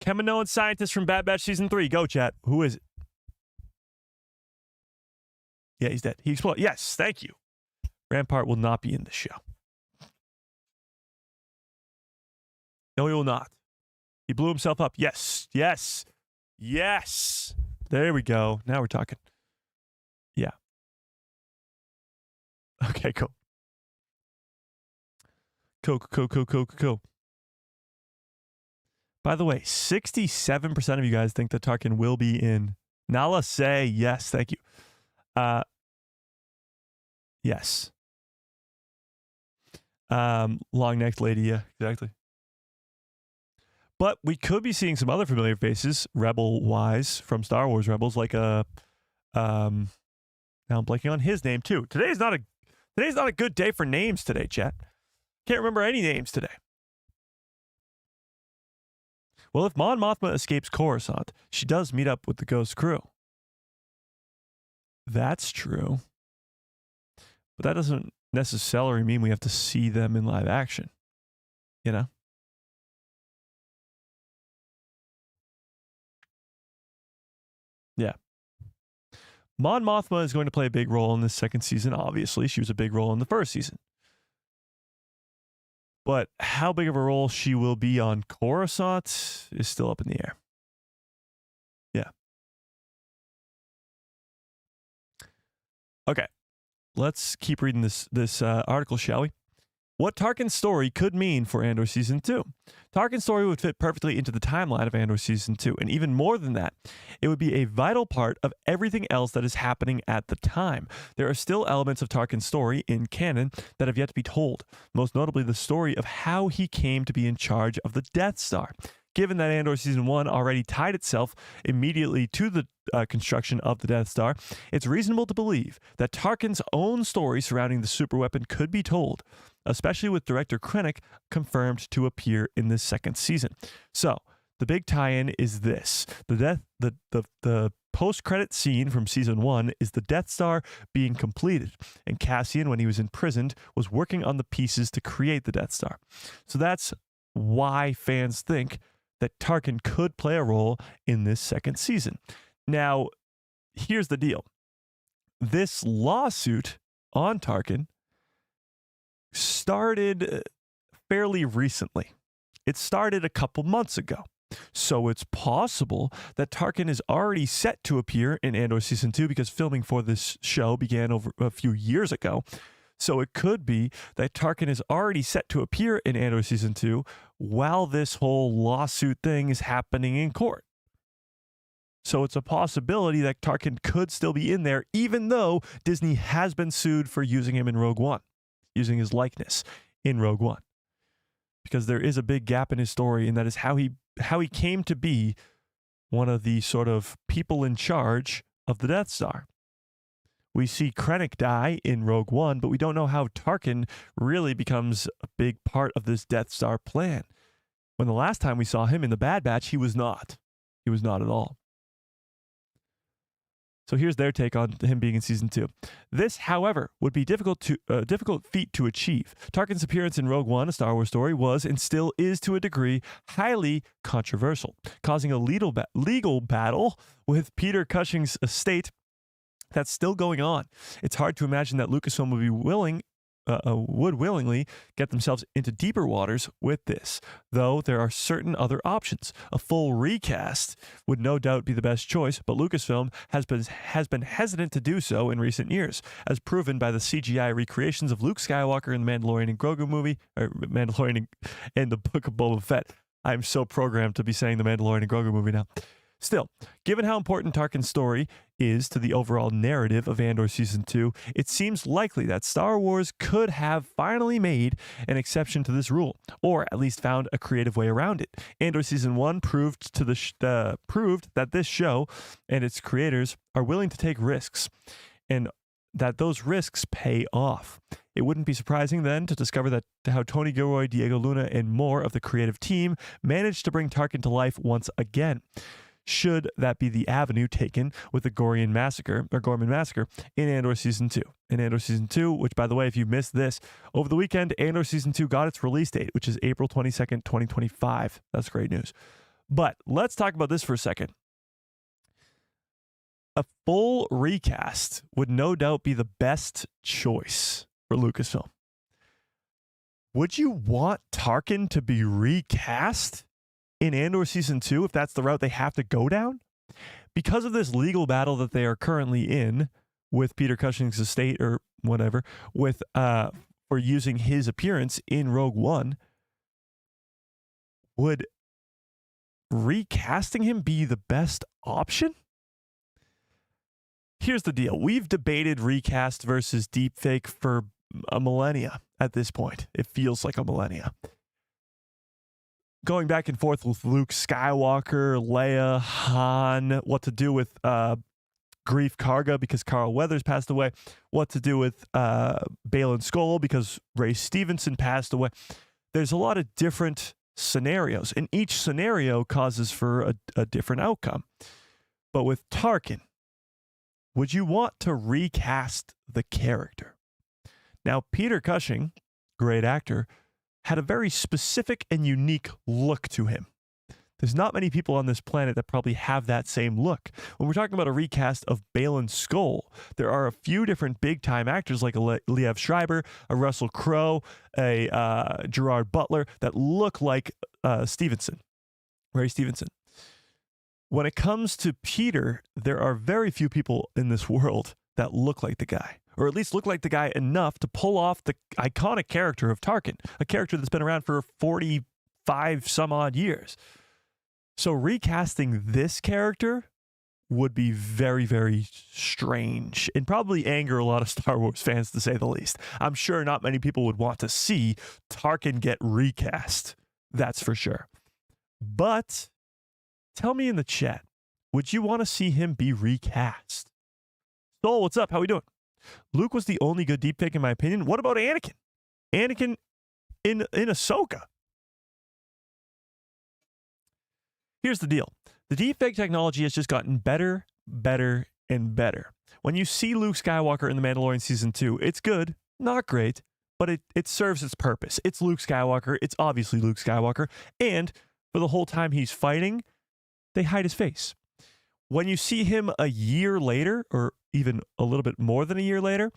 Kaminoan scientist from Bad Batch Season 3. Go, chat. Who is it? Yeah, he's dead. He exploded. Yes, thank you. Rampart will not be in the show. No, he will not. He blew himself up. Yes, yes, yes. There we go. Now we're talking. Yeah. Okay, cool. Cool. By the way, 67% of you guys think that Tarkin will be in. Nala say yes. Thank you. Yes. Long-necked lady. Yeah, exactly. But we could be seeing some other familiar faces, Rebel-wise, from Star Wars Rebels, like now I'm blanking on his name too. Today's not a good day for names today, chat. Can't remember any names today. Well, if Mon Mothma escapes Coruscant, she does meet up with the Ghost crew. That's true. But that doesn't necessarily mean we have to see them in live action. You know? Yeah. Mon Mothma is going to play a big role in this second season, obviously. She was a big role in the first season. But how big of a role she will be on Coruscant is still up in the air. Yeah. Okay. Let's keep reading this article, shall we? What Tarkin's story could mean for Andor Season 2. Tarkin's story would fit perfectly into the timeline of Andor Season 2, and even more than that, it would be a vital part of everything else that is happening at the time. There are still elements of Tarkin's story in canon that have yet to be told, most notably the story of how he came to be in charge of the Death Star. Given that Andor Season 1 already tied itself immediately to the construction of the Death Star, it's reasonable to believe that Tarkin's own story surrounding the superweapon could be told, especially with director Krennic confirmed to appear in this second season. So, the big tie-in is this. The post-credit scene from Season 1 is the Death Star being completed, and Cassian, when he was imprisoned, was working on the pieces to create the Death Star. So that's why fans think that Tarkin could play a role in this second season. Now, here's the deal. This lawsuit on Tarkin started fairly recently. It started a couple months ago. So it's possible that Tarkin is already set to appear in Andor Season 2 because filming for this show began over a few years ago. So it could be that Tarkin is already set to appear in Andor Season 2 while this whole lawsuit thing is happening in court. So it's a possibility that Tarkin could still be in there, even though Disney has been sued for using him in Rogue One, using his likeness in Rogue One. Because there is a big gap in his story, and that is how he came to be one of the sort of people in charge of the Death Star. We see Krennic die in Rogue One, but we don't know how Tarkin really becomes a big part of this Death Star plan. When the last time we saw him in the Bad Batch, he was not. He was not at all. So here's their take on him being in Season 2. This, however, would be difficult feat to achieve. Tarkin's appearance in Rogue One, A Star Wars Story, was and still is to a degree highly controversial, causing a legal battle with Peter Cushing's estate that's still going on. It's hard to imagine that Lucasfilm would willingly get themselves into deeper waters with this, though there are certain other options. A full recast would no doubt be the best choice, but Lucasfilm has been hesitant to do so in recent years, as proven by the CGI recreations of Luke Skywalker in the Mandalorian and Grogu movie, or Mandalorian and the Book of Boba Fett. I'm so programmed to be saying the Mandalorian and Grogu movie now. Still, given how important Tarkin's story is to the overall narrative of Andor Season 2, it seems likely that Star Wars could have finally made an exception to this rule, or at least found a creative way around it. Andor Season 1 proved that this show and its creators are willing to take risks, and that those risks pay off. It wouldn't be surprising then to discover that how Tony Gilroy, Diego Luna, and more of the creative team managed to bring Tarkin to life once again. Should that be the avenue taken with the Ghorman Massacre in Andor Season 2. In Andor Season 2, which, by the way, if you missed this, over the weekend, Andor Season 2 got its release date, which is April 22nd, 2025. That's great news. But let's talk about this for a second. A full recast would no doubt be the best choice for Lucasfilm. Would you want Tarkin to be recast in Andor Season 2 if that's the route they have to go down? Because of this legal battle that they are currently in with Peter Cushing's estate or whatever, with for using his appearance in Rogue One, would recasting him be the best option? Here's the deal. We've debated recast versus deepfake for a millennia at this point. It feels like a millennia. Going back and forth with Luke Skywalker, Leia, Han, what to do with Grief Karga because Carl Weathers passed away, what to do with Baylan Skoll because Ray Stevenson passed away. There's a lot of different scenarios, and each scenario causes for a different outcome. But with Tarkin, would you want to recast the character? Now, Peter Cushing, great actor, had a very specific and unique look to him. There's not many people on this planet that probably have that same look. When we're talking about a recast of Balin Skoll, there are a few different big-time actors like a Liev Schreiber, a Russell Crowe, a Gerard Butler that look like Ray Stevenson. When it comes to Peter, there are very few people in this world that look like the guy, or at least look like the guy enough to pull off the iconic character of Tarkin, a character that's been around for 45 some odd years. So recasting this character would be very, very strange and probably anger a lot of Star Wars fans, to say the least. I'm sure not many people would want to see Tarkin get recast. That's for sure. But tell me in the chat, would you want to see him be recast? Soul, what's up? How we doing? Luke was the only good deepfake in my opinion. What about Anakin? Anakin in Ahsoka. Here's the deal. The deepfake technology has just gotten better, and better. When you see Luke Skywalker in The Mandalorian Season 2, it's good, not great, but it serves its purpose. It's Luke Skywalker. It's obviously Luke Skywalker. And for the whole time he's fighting, they hide his face. When you see him a year later, or even a little bit more than a year later,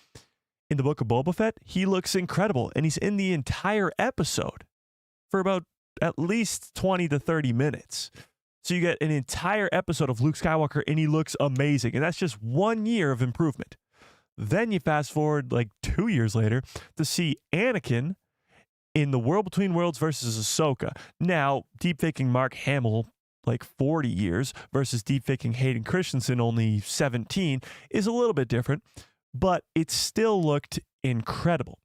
in the Book of Boba Fett, he looks incredible. And he's in the entire episode for about at least 20 to 30 minutes. So you get an entire episode of Luke Skywalker and he looks amazing. And that's just 1 year of improvement. Then you fast forward like 2 years later to see Anakin in The World Between Worlds versus Ahsoka. Now, deepfaking Mark Hamill like 40 years versus deepfaking Hayden Christensen only 17 is a little bit different, but it still looked incredible.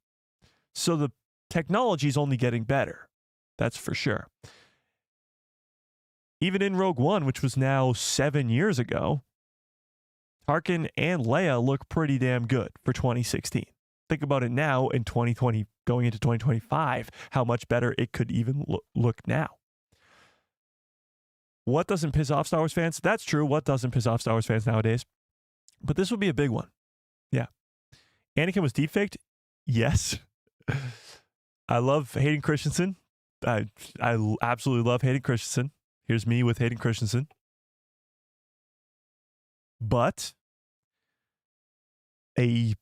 So the technology is only getting better. That's for sure. Even in Rogue One, which was now 7 years ago, Tarkin and Leia look pretty damn good for 2016. Think about it now in 2020, going into 2025, how much better it could even look now. What doesn't piss off Star Wars fans? That's true. What doesn't piss off Star Wars fans nowadays? But this would be a big one. Yeah. Anakin was deepfaked? Yes. I love Hayden Christensen. I absolutely love Hayden Christensen. Here's me with Hayden Christensen. But a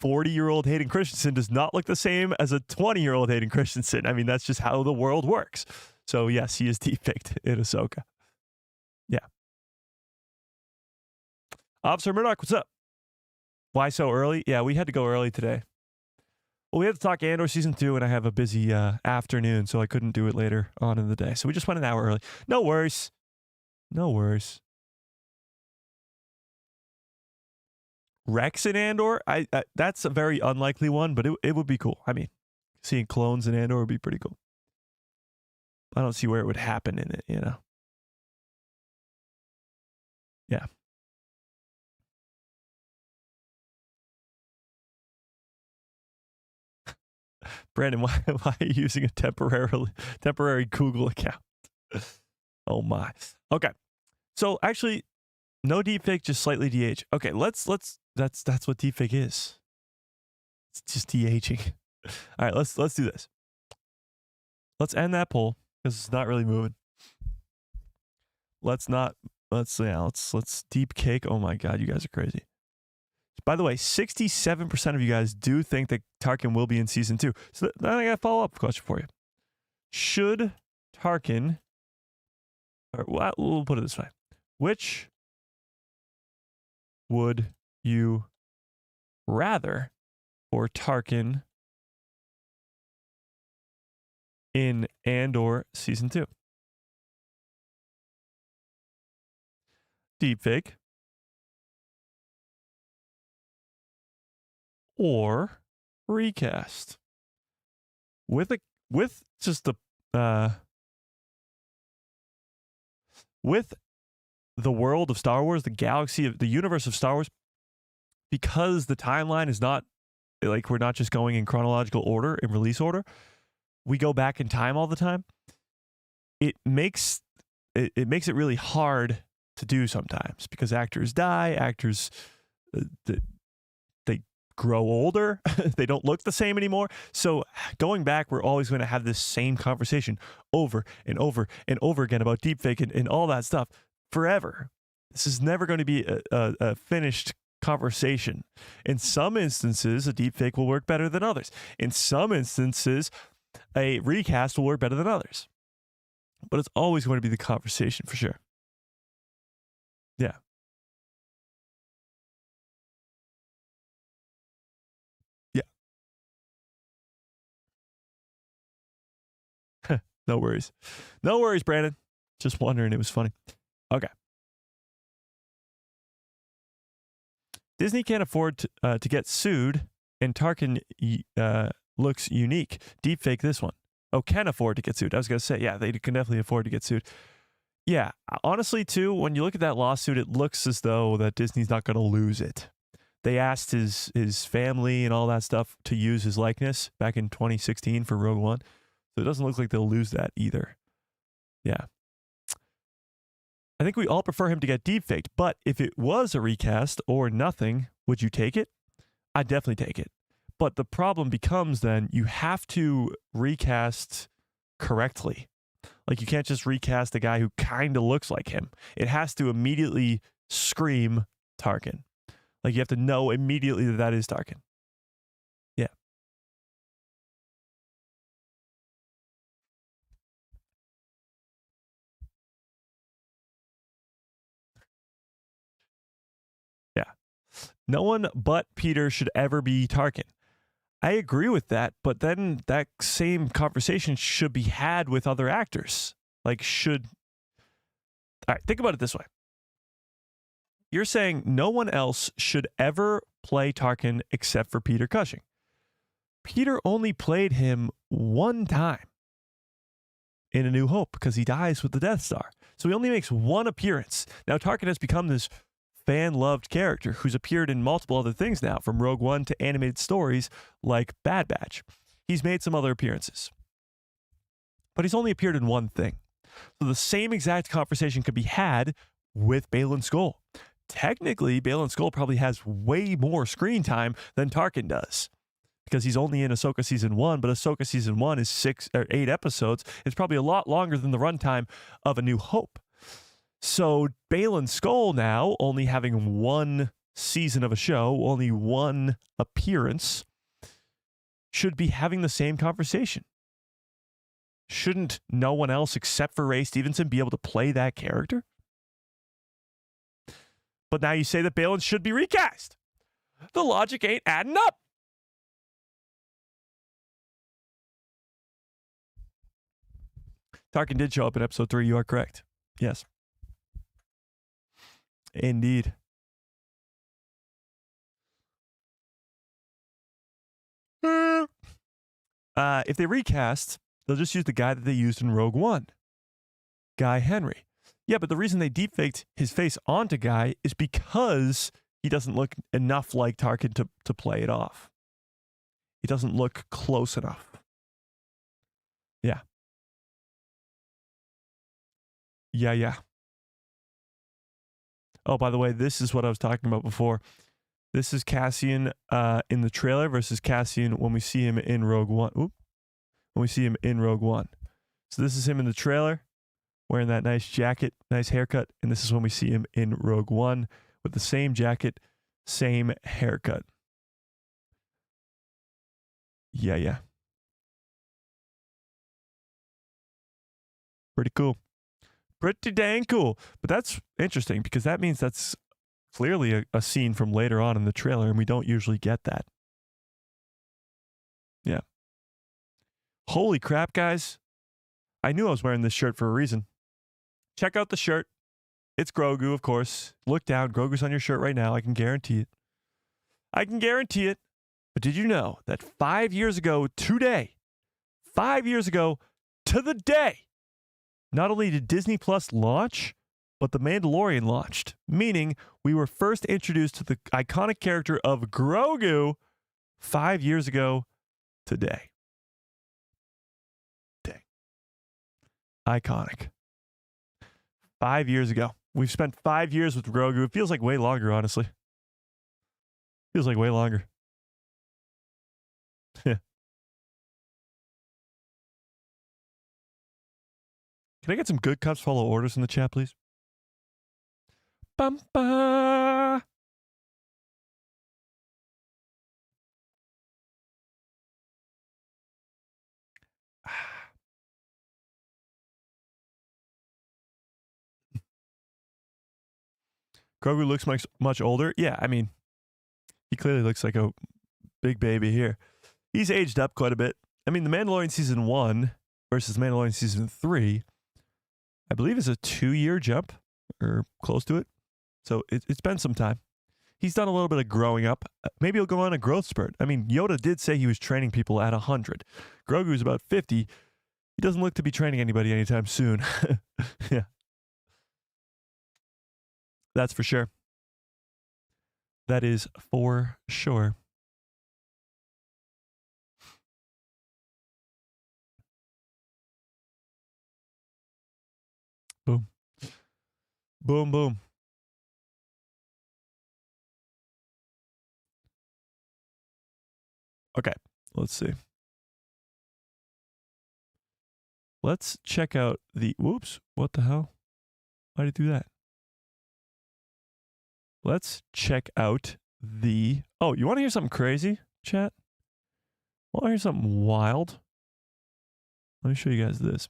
40-year-old Hayden Christensen does not look the same as a 20-year-old Hayden Christensen. I mean, that's just how the world works. So, yes, he is deepfaked in Ahsoka. Yeah. Officer Murdoch, what's up? Why so early? Yeah, we had to go early today. Well, we had to talk Andor Season 2, and I have a busy afternoon, so I couldn't do it later on in the day. So we just went an hour early. No worries. No worries. Rex in Andor? That's a very unlikely one, but it would be cool. I mean, seeing clones in Andor would be pretty cool. I don't see where it would happen in it, you know? Yeah. Brandon, why are you using a temporary Google account? Oh my. Okay. So actually, no deepfake, just slightly de-age. Okay, that's what deepfake is. It's just de-aging. All right, let's do this. Let's end that poll because it's not really moving. Let's deep cake. Oh my God, you guys are crazy. By the way, 67% of you guys do think that Tarkin will be in Season 2. So then I got a follow-up question for you. Should Tarkin, or we'll put it this way. Which would you rather for Tarkin in Andor Season 2? Deepfake or recast with the world of Star Wars, the galaxy of the universe of Star Wars, because the timeline is not like we're not just going in chronological order in release order. We go back in time all the time. it makes it really hard to do sometimes because actors die, actors they grow older, they don't look the same anymore. So going back, we're always going to have this same conversation over and over and over again about deepfake and all that stuff forever. This is never going to be a finished conversation. In some instances, a deepfake will work better than others. In some instances, a recast will work better than others. But it's always going to be the conversation for sure. Yeah. Yeah. No worries. No worries, Brandon. Just wondering. It was funny. Okay. Disney can't afford to get sued, and Tarkin looks unique. Deepfake this one. Oh, can afford to get sued. I was going to say, yeah, they can definitely afford to get sued. Yeah, honestly, too, when you look at that lawsuit, it looks as though that Disney's not going to lose it. They asked his family and all that stuff to use his likeness back in 2016 for Rogue One. So it doesn't look like they'll lose that either. Yeah. I think we all prefer him to get deepfaked, but if it was a recast or nothing, would you take it? I'd definitely take it. But the problem becomes then you have to recast correctly. Like you can't just recast a guy who kind of looks like him. It has to immediately scream Tarkin. Like you have to know immediately that that is Tarkin. Yeah. Yeah. No one but Peter should ever be Tarkin. I agree with that, but then that same conversation should be had with other actors. Like, all right, think about it this way. You're saying no one else should ever play Tarkin except for Peter Cushing. Peter only played him one time in A New Hope because he dies with the Death Star. So he only makes one appearance. Now, Tarkin has become this fan-loved character who's appeared in multiple other things now, from Rogue One to animated stories like Bad Batch. He's made some other appearances. But he's only appeared in one thing. So the same exact conversation could be had with Baylan Skoll. Technically, Baylan Skoll probably has way more screen time than Tarkin does because he's only in Ahsoka Season 1, but Ahsoka Season 1 is 6 or 8 episodes. It's probably a lot longer than the runtime of A New Hope. So Baylan Skoll now, only having one season of a show, only one appearance, should be having the same conversation. Shouldn't no one else except for Ray Stevenson be able to play that character? But now you say that Baylan should be recast. The logic ain't adding up. Tarkin did show up in episode 3. You are correct. Yes. Indeed. If they recast, they'll just use the guy that they used in Rogue One, Guy Henry. Yeah, but the reason they deepfaked his face onto Guy is because he doesn't look enough like Tarkin to play it off. He doesn't look close enough. Yeah. Yeah. Oh, by the way, this is what I was talking about before. This is Cassian in the trailer versus Cassian when we see him in Rogue One. Oop. When we see him in Rogue One. So this is him in the trailer wearing that nice jacket, nice haircut. And this is when we see him in Rogue One with the same jacket, same haircut. Yeah. Pretty cool. Pretty dang cool. But that's interesting because that means that's clearly a scene from later on in the trailer, and we don't usually get that. Yeah. Holy crap, guys. I knew I was wearing this shirt for a reason. Check out the shirt. It's Grogu, of course. Look down. Grogu's on your shirt right now. I can guarantee it. But did you know that 5 years ago today, 5 years ago to the day, not only did Disney Plus launch, but The Mandalorian launched, meaning we were first introduced to the iconic character of Grogu 5 years ago today. Iconic. 5 years ago. We've spent 5 years with Grogu. It feels like way longer, honestly. Feels like way longer. Yeah. Can I get some good cups follow orders in the chat, please? Bum-ba. Grogu looks much older. Yeah, I mean, he clearly looks like a big baby here. He's aged up quite a bit. I mean, The Mandalorian Season 1 versus Mandalorian Season 3, I believe is a 2-year jump or close to it. So it's been some time. He's done a little bit of growing up. Maybe he'll go on a growth spurt. I mean, Yoda did say he was training people at 100. Grogu's about 50. He doesn't look to be training anybody anytime soon. Yeah. That's for sure. That is for sure. Boom. Boom, boom. Okay, let's see. Let's check out the... Whoops, what the hell? Why did it do that? Let's check out the... Oh, you want to hear something crazy, chat? Want to hear something wild? Let me show you guys this.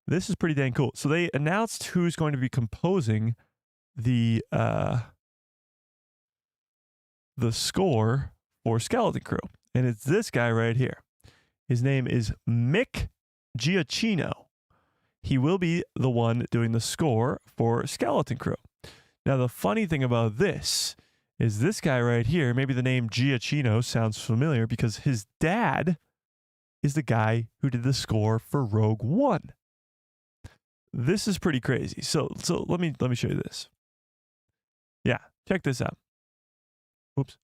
This is pretty dang cool. So they announced who's going to be composing the score for Skeleton Crew. And it's this guy right here. His name is Mick Giacchino. He will be the one doing the score for Skeleton Crew. Now, the funny thing about this is this guy right here, maybe the name Giacchino sounds familiar because his dad is the guy who did the score for Rogue One. This is pretty crazy. So let me show you this. Yeah, check this out. Oops.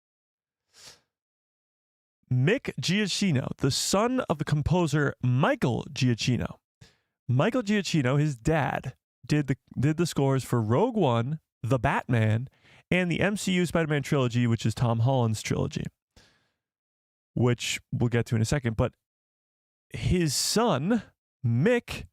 Mick Giacchino, the son of the composer Michael Giacchino. Michael Giacchino, his dad, did the scores for Rogue One, The Batman, and the MCU Spider-Man trilogy, which is Tom Holland's trilogy, which we'll get to in a second. But his son, Mick,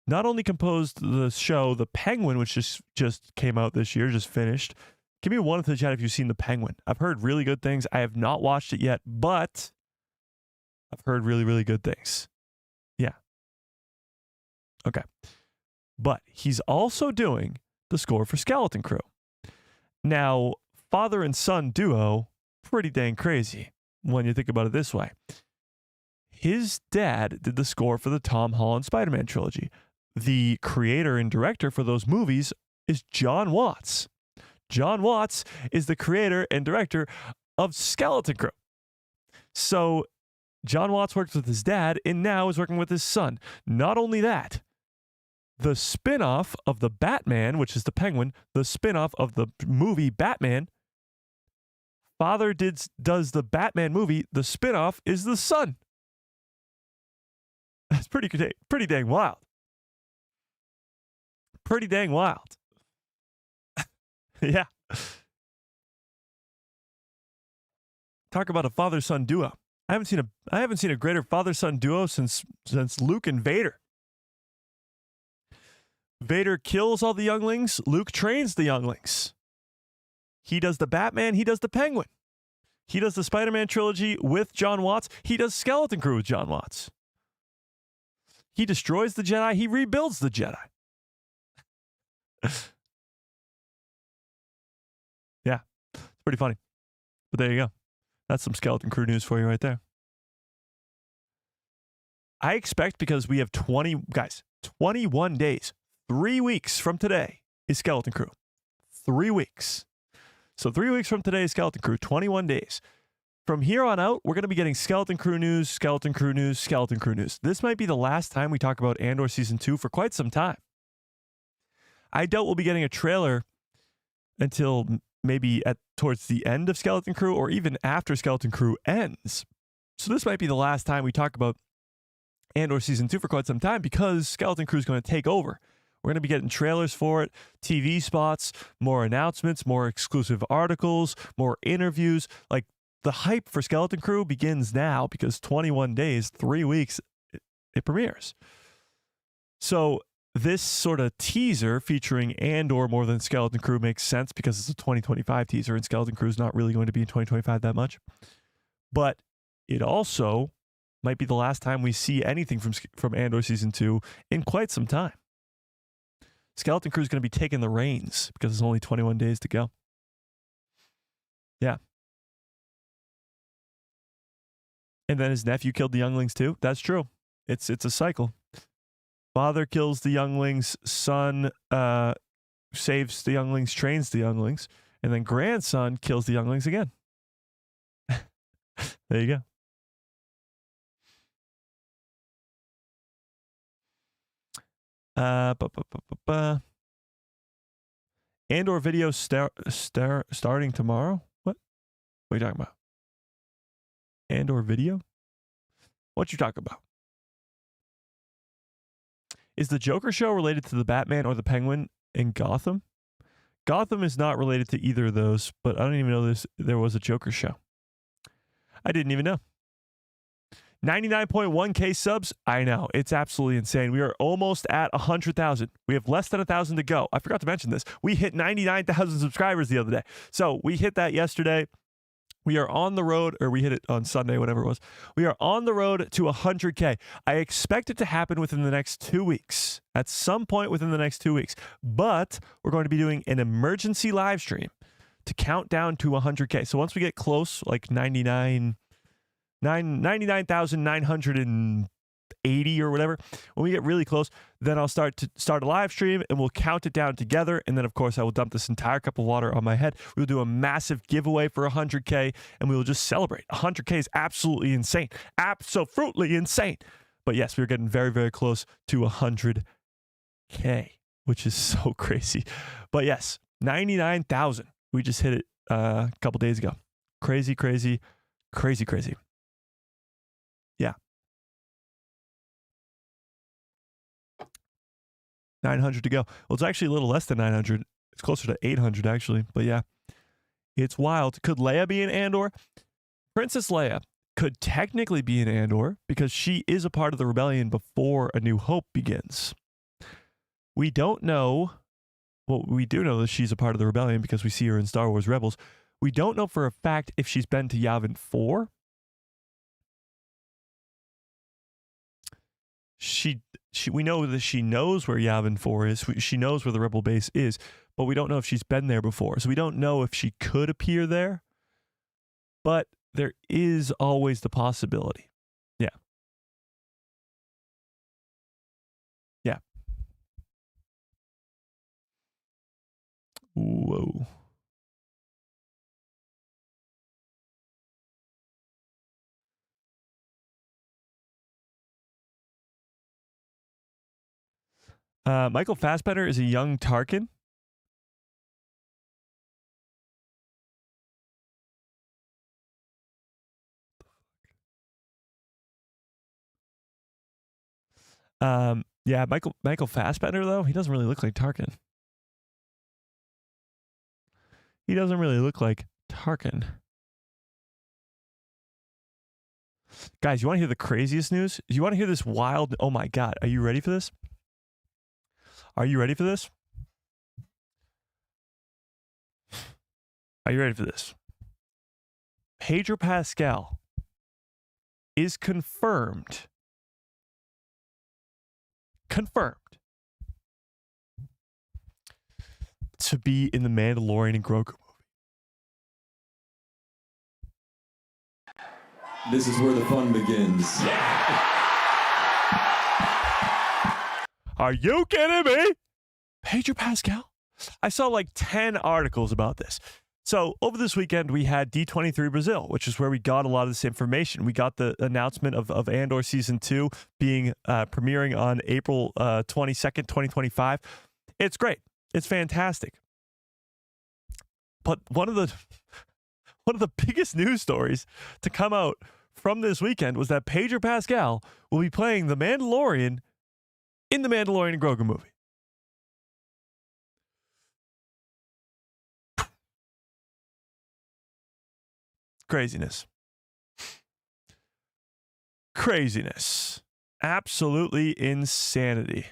not only composed the show The Penguin, which just came out this year, just finished. Give me one in the chat if you've seen The Penguin. I've heard really good things. I have not watched it yet, but I've heard really, really good things. Yeah. Okay. But he's also doing the score for Skeleton Crew. Now, father and son duo, pretty dang crazy when you think about it this way. His dad did the score for the Tom Holland Spider-Man trilogy. The creator and director for those movies is John Watts. John Watts is the creator and director of Skeleton Crew. So John Watts worked with his dad and now is working with his son. Not only that, the spin-off of the Batman, which is the Penguin, the spin-off of the movie Batman, father does the Batman movie, the spin-off is the son. That's pretty dang wild. Pretty dang wild. Yeah. Talk about a father-son duo. I haven't seen a greater father-son duo since Luke and Vader. Vader kills all the younglings. Luke trains the younglings. He does the Batman. He does the Penguin. He does the Spider-Man trilogy with John Watts. He does Skeleton Crew with John Watts. He destroys the Jedi. He rebuilds the Jedi. Yeah, it's pretty funny. But there you go. That's some Skeleton Crew news for you right there. I expect, because we have 21 days, 3 weeks from today is Skeleton Crew. 3 weeks. So 3 weeks from today is Skeleton Crew, 21 days. From here on out, we're going to be getting Skeleton Crew news, Skeleton Crew news, Skeleton Crew news. This might be the last time we talk about Andor Season 2 for quite some time. I doubt we'll be getting a trailer until maybe towards the end of Skeleton Crew or even after Skeleton Crew ends. So this might be the last time we talk about Andor Season 2 for quite some time because Skeleton Crew is going to take over. We're going to be getting trailers for it, TV spots, more announcements, more exclusive articles, more interviews. Like, the hype for Skeleton Crew begins now because 21 days, 3 weeks, it premieres. So this sort of teaser featuring Andor more than Skeleton Crew makes sense because it's a 2025 teaser and Skeleton Crew is not really going to be in 2025 that much. But it also might be the last time we see anything from Andor Season 2 in quite some time. Skeleton Crew is going to be taking the reins because it's only 21 days to go. Yeah. And then his nephew killed the younglings too. That's true. It's a cycle. Father kills the younglings, son saves the younglings, trains the younglings, and then grandson kills the younglings again. There you go. Andor video starting tomorrow? What are you talking about? Andor video? What you talking about? Is the Joker show related to the Batman or the Penguin in Gotham? Gotham is not related to either of those, but I don't even know there was a Joker show. I didn't even know. 99.1K subs. I know. It's absolutely insane. We are almost at 100,000. We have less than 1,000 to go. I forgot to mention this. We hit 99,000 subscribers the other day. So we hit that yesterday. We are on the road, or we hit it on Sunday, whatever it was. We are on the road to 100K. I expect it to happen within the next 2 weeks. At some point within the next 2 weeks. But we're going to be doing an emergency live stream to count down to 100K. So once we get close, like 99,980 or whatever, when we get really close, then I'll start a live stream and we'll count it down together. And then, of course, I will dump this entire cup of water on my head. We'll do a massive giveaway for 100K and we will just celebrate. 100K is absolutely insane. Absolutely insane. But yes, we're getting very, very close to 100K, which is so crazy. But yes, 99,000. We just hit it a couple days ago. Crazy, crazy, crazy, crazy. Yeah. 900 to go. Well, it's actually a little less than 900. It's closer to 800, actually. But yeah, it's wild. Could Leia be in Andor? Princess Leia could technically be in Andor because she is a part of the rebellion before A New Hope begins. We don't know. Well, we do know that she's a part of the rebellion because we see her in Star Wars Rebels. We don't know for a fact if she's been to Yavin 4. We know that she knows where Yavin 4 is. She knows where the Rebel base is, but we don't know if she's been there before. So we don't know if she could appear there, but there is always the possibility. Yeah. Yeah. Whoa. Michael Fassbender is a young Tarkin. Yeah, Michael Fassbender, though, he doesn't really look like Tarkin. He doesn't really look like Tarkin. Guys, you want to hear the craziest news? You want to hear this wild... Oh my God, are you ready for this? Are you ready for this? Are you ready for this? Pedro Pascal is confirmed to be in the Mandalorian and Grogu movie. This is where the fun begins. Are you kidding me? Pedro Pascal? I saw like 10 articles about this. So over this weekend, we had D23 Brazil, which is where we got a lot of this information. We got the announcement of Andor Season 2 being premiering on April 22nd, 2025. It's great. It's fantastic. But one of the biggest news stories to come out from this weekend was that Pedro Pascal will be playing the Mandalorian in the Mandalorian and Grogu movie. Craziness. Craziness. Absolutely insanity.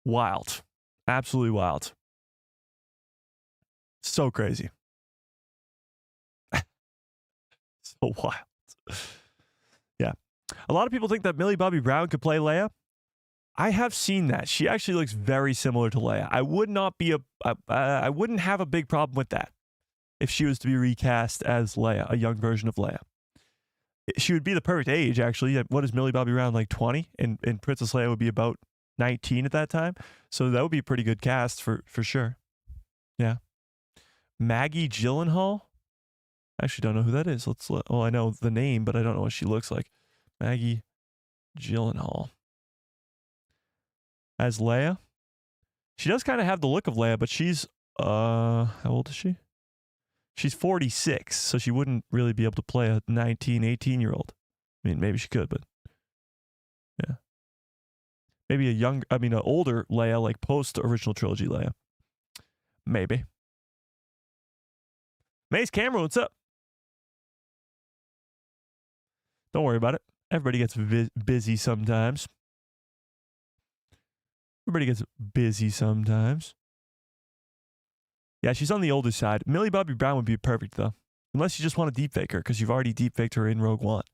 Wild. Absolutely wild. So crazy. So wild. Yeah. A lot of people think that Millie Bobby Brown could play Leia. I have seen that. She actually looks very similar to Leia. I wouldn't have a big problem with that if she was to be recast as Leia, a young version of Leia. She would be the perfect age, actually. What is Millie Bobby Brown, like 20? And Princess Leia would be about 19 at that time. So that would be a pretty good cast for sure. Yeah. Maggie Gyllenhaal? I actually don't know who that is. I know the name, but I don't know what she looks like. Maggie Gyllenhaal. As Leia? She does kind of have the look of Leia, but she's, how old is she? She's 46, so she wouldn't really be able to play a 19, 18-year-old. I mean, maybe she could, but yeah. Maybe an older Leia, like post-original trilogy Leia. Maybe. Mace Cameron, what's up? Don't worry about it. Everybody gets busy sometimes. Everybody gets busy sometimes. Yeah, she's on the older side. Millie Bobby Brown would be perfect, though. Unless you just want to deepfake her, because you've already deepfaked her in Rogue One.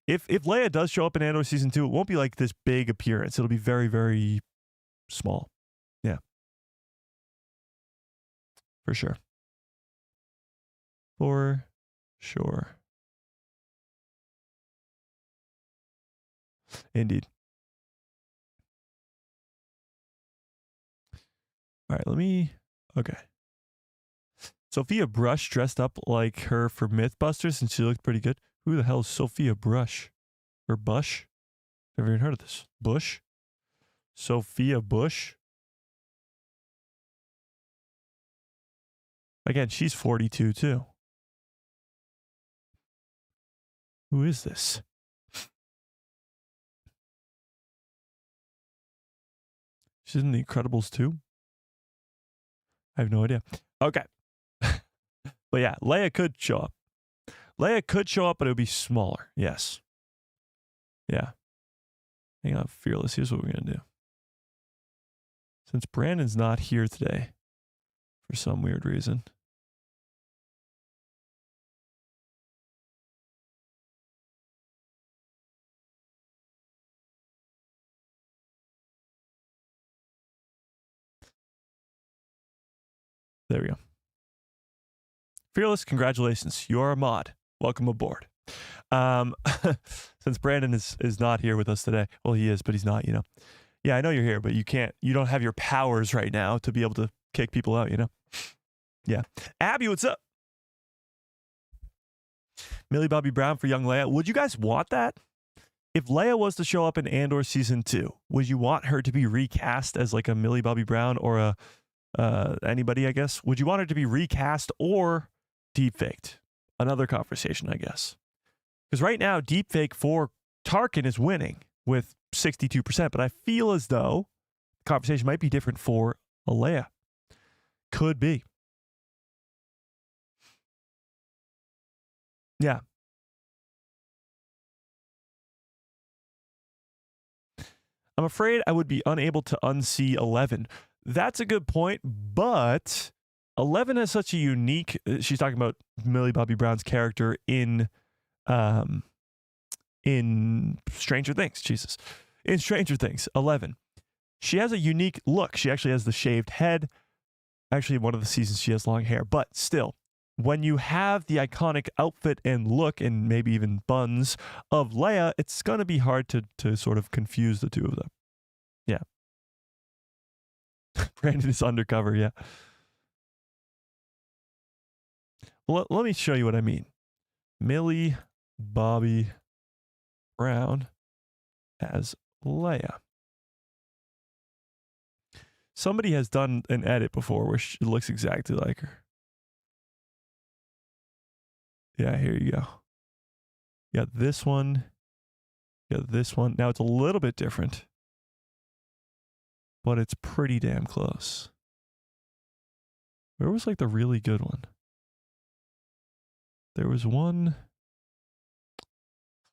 If Leia does show up in Andor Season 2, it won't be like this big appearance. It'll be very, very small. Yeah. For sure. For sure. Indeed. All right, okay. Sophia Brush dressed up like her for Mythbusters, and she looked pretty good. Who the hell is Sophia Brush? Or Bush? Never even heard of this. Bush? Sophia Bush? Again, she's 42 too. Who is this? She's in The Incredibles too? I have no idea. Okay. But yeah, Leia could show up. Leia could show up, but it would be smaller. Yes. Yeah. Hang on, Fearless. Here's what we're going to do. Since Brandon's not here today, for some weird reason. There we go. Fearless, congratulations. You're a mod. Welcome aboard. Since Brandon is not here with us today. Well, he is, but he's not, Yeah, I know you're here, but you don't have your powers right now to be able to kick people out, Yeah. Abby, what's up? Millie Bobby Brown for young Leia. Would you guys want that? If Leia was to show up in Andor Season 2, would you want her to be recast as like a Millie Bobby Brown or a anybody, I guess? Would you want her to be recast or deepfaked? Another conversation, I guess. Because right now, deepfake for Tarkin is winning with 62%, but I feel as though the conversation might be different for a Leia. Could be. Yeah. I'm afraid I would be unable to unsee 11. That's a good point, but 11 has such a unique... She's talking about Millie Bobby Brown's character in Stranger Things. Jesus. In Stranger Things, 11. She has a unique look. She actually has the shaved head. Actually, in one of the seasons, she has long hair. But still, when you have the iconic outfit and look, and maybe even buns of Leia, it's going to be hard to sort of confuse the two of them. Yeah. Brandon is undercover, yeah. Well, let me show you what I mean. Millie Bobby Brown as Leia. Somebody has done an edit before where she looks exactly like her. Yeah, here you go. You got this one. You got this one. Now it's a little bit different, but it's pretty damn close. Where was like the really good one? There was one.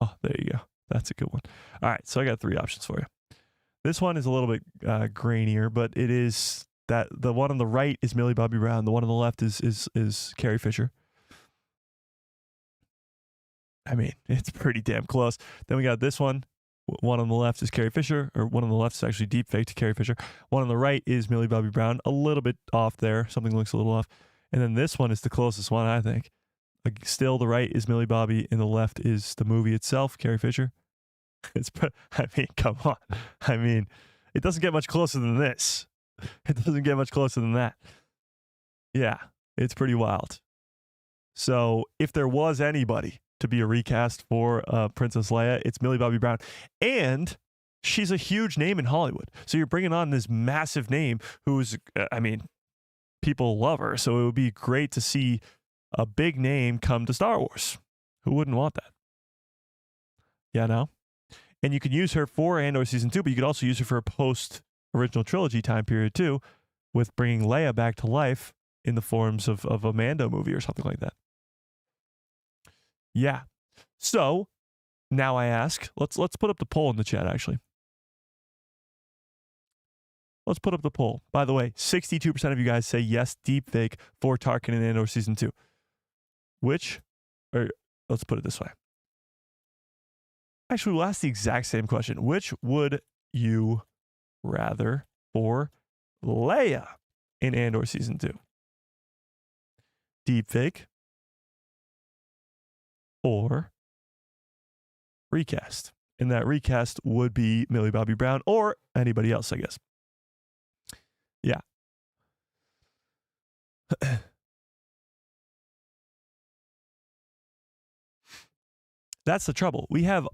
Oh, there you go. That's a good one. All right, so I got 3 options for you. This one is a little bit grainier, but it is that the one on the right is Millie Bobby Brown. The one on the left is Carrie Fisher. I mean, it's pretty damn close. Then we got this one. One on the left is Carrie Fisher, or one on the left is actually deepfake to Carrie Fisher. One on the right is Millie Bobby Brown, a little bit off there. Something looks a little off. And then this one is the closest one, I think. Like, still, the right is Millie Bobby, and the left is the movie itself, Carrie Fisher. I mean, come on. I mean, it doesn't get much closer than this. It doesn't get much closer than that. Yeah, it's pretty wild. So if there was anybody to be a recast for Princess Leia, it's Millie Bobby Brown. And she's a huge name in Hollywood. So you're bringing on this massive name who's, I mean, people love her. So it would be great to see a big name come to Star Wars. Who wouldn't want that? Yeah, no? And you could use her for Andor Season 2, but you could also use her for a post-original trilogy time period too, with bringing Leia back to life in the forms of a Mando movie or something like that. Yeah. So now I ask, let's put up the poll in the chat, actually. Let's put up the poll. By the way, 62% of you guys say yes, deepfake for Tarkin and Andor Season 2. Let's put it this way. Actually, we'll ask the exact same question. Which would you rather for Leia in Andor Season 2? Deepfake or recast? And that recast would be Millie Bobby Brown or anybody else, I guess. Yeah. That's the trouble. We have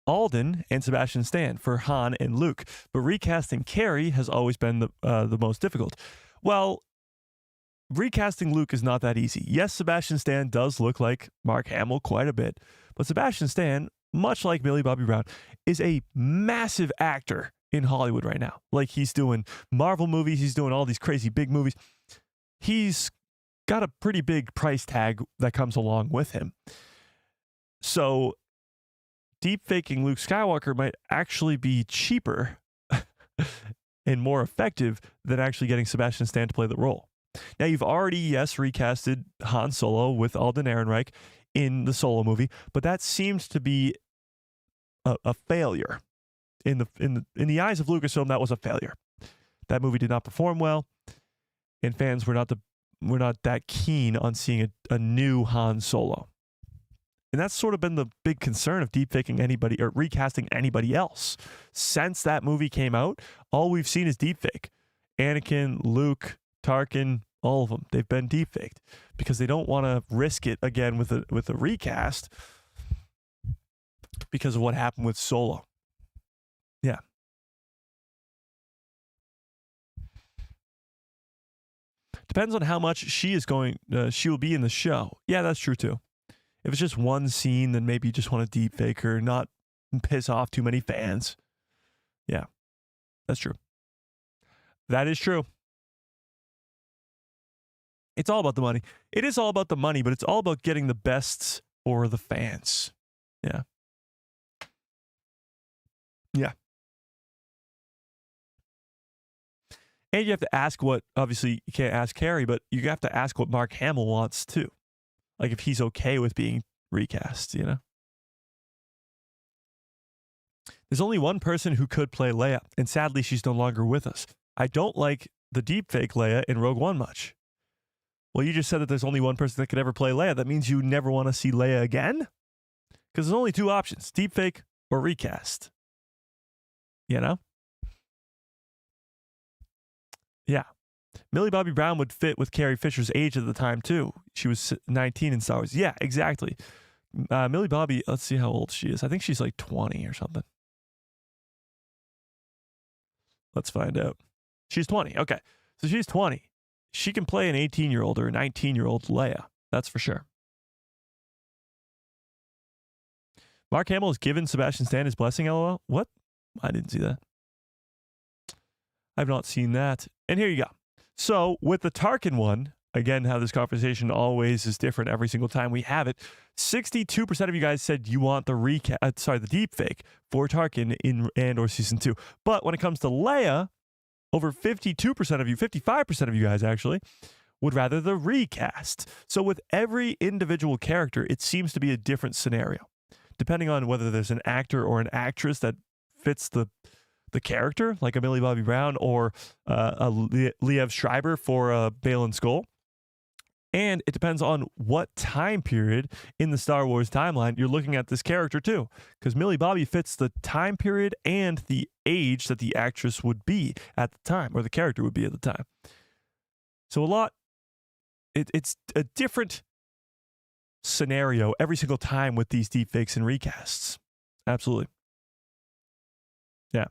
Alden and Sebastian Stan for Han and Luke, but recasting Carrie has always been the most difficult. Well, recasting Luke is not that easy. Yes, Sebastian Stan does look like Mark Hamill quite a bit, but Sebastian Stan, much like Millie Bobby Brown, is a massive actor in Hollywood right now. Like, he's doing Marvel movies, he's doing all these crazy big movies. He's got a pretty big price tag that comes along with him. So deepfaking Luke Skywalker might actually be cheaper and more effective than actually getting Sebastian Stan to play the role. Now, you've already, yes, recasted Han Solo with Alden Ehrenreich in the Solo movie, but that seems to be a failure. In the eyes of Lucasfilm, that was a failure. That movie did not perform well, and fans were not that keen on seeing a new Han Solo. And that's sort of been the big concern of deepfaking anybody or recasting anybody else. Since that movie came out, all we've seen is deepfake. Anakin, Luke, Tarkin, all of them. They've been deepfaked because they don't want to risk it again with a recast because of what happened with Solo. Yeah. Depends on how much she will be in the show. Yeah, that's true too. If it's just one scene, then maybe you just want to deepfake her, not piss off too many fans. Yeah, that's true. That is true. It's all about the money. It is all about the money, but it's all about getting the best for the fans. Yeah. Yeah. And you have to ask obviously you can't ask Carrie, but you have to ask what Mark Hamill wants too. Like, if he's okay with being recast, you know? There's only one person who could play Leia, and sadly, she's no longer with us. I don't like the deepfake Leia in Rogue One much. Well, you just said that there's only one person that could ever play Leia. That means you never want to see Leia again? Because there's only 2 options, deepfake or recast. You know? Yeah. Millie Bobby Brown would fit with Carrie Fisher's age at the time, too. She was 19 in Star Wars. Yeah, exactly. Millie Bobby, let's see how old she is. I think she's like 20 or something. Let's find out. She's 20. Okay. So she's 20. She can play an 18-year-old or a 19-year-old Leia. That's for sure. Mark Hamill has given Sebastian Stan his blessing, LOL. What? I didn't see that. I've not seen that. And here you go. So with the Tarkin one, again, how this conversation always is different every single time we have it. 62% of you guys said you want the deep fake for Tarkin in Andor Season 2. But when it comes to Leia, over 52% of you, 55% of you guys actually, would rather the recast. So with every individual character, it seems to be a different scenario, depending on whether there's an actor or an actress that fits the character, like a Millie Bobby Brown or a Liev Schreiber for Balin Skull. And it depends on what time period in the Star Wars timeline you're looking at this character too. Because Millie Bobby fits the time period and the age that the actress would be at the time, or the character would be at the time. So it's a different scenario every single time with these deepfakes and recasts. Absolutely. Yeah.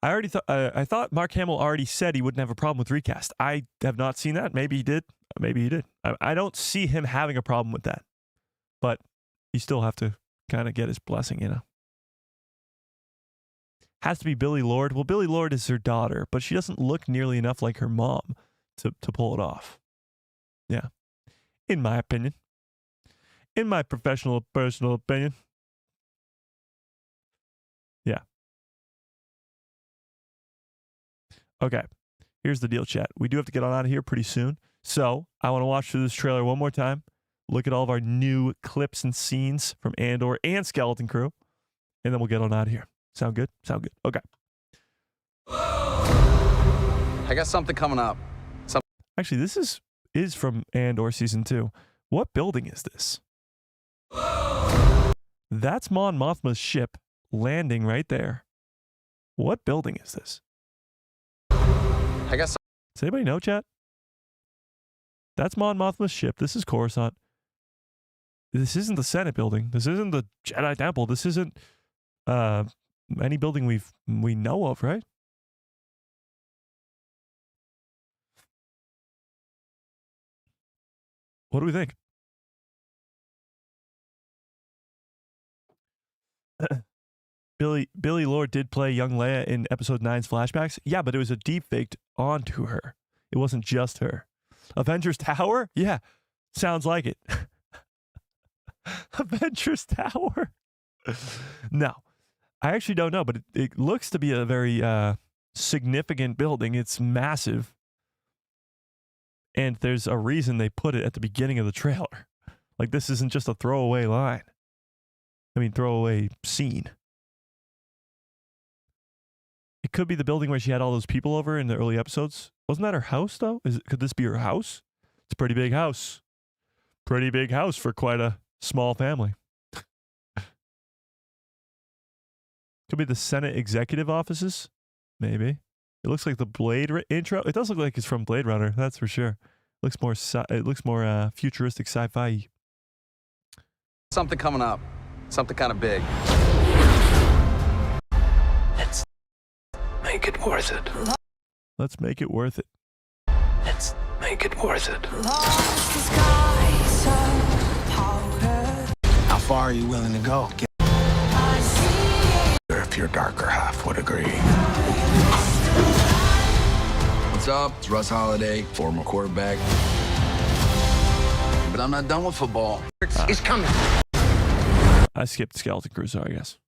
I thought Mark Hamill already said he wouldn't have a problem with recast. I have not seen that. Maybe he did. Maybe he did. I don't see him having a problem with that. But you still have to kind of get his blessing, you know. Has to be Billie Lourd. Well, Billie Lourd is her daughter, but she doesn't look nearly enough like her mom to pull it off. Yeah. In my opinion. In my personal opinion. Yeah. Okay, here's the deal, chat. We do have to get on out of here pretty soon. So I want to watch through this trailer one more time, look at all of our new clips and scenes from Andor and Skeleton Crew, and then we'll get on out of here. Sound good? Sound good. Okay. I got something coming up. Actually, this is from Andor Season 2. What building is this? That's Mon Mothma's ship landing right there. What building is this? I guess. Does anybody know, chat? That's Mon Mothma's ship. This is Coruscant. This isn't the Senate building. This isn't the Jedi Temple. This isn't any building we know of, right? What do we think? Billie Lourd did play young Leia in Episode 9's flashbacks. Yeah, but it was a deep faked onto her. It wasn't just her. Avengers Tower? Yeah, sounds like it. Avengers Tower? No, I actually don't know, but it looks to be a very significant building. It's massive. And there's a reason they put it at the beginning of the trailer. Like, this isn't just a throwaway line. I mean, throwaway scene. It could be the building where she had all those people over in the early episodes. Wasn't that her house, though? Could this be her house? It's a pretty big house. Pretty big house for quite a small family. Could be the Senate executive offices. Maybe. It looks like the Blade intro. It does look like it's from Blade Runner. That's for sure. It looks more futuristic sci-fi. Something coming up. Something kind of big. Let's make it worth it. Let's make it worth it. Let's make it worth it. How far are you willing to go? If your darker half would agree. What's up? It's Russ Holiday, former quarterback. But I'm not done with football. It's coming. I skipped Skeleton Crew, so I guess.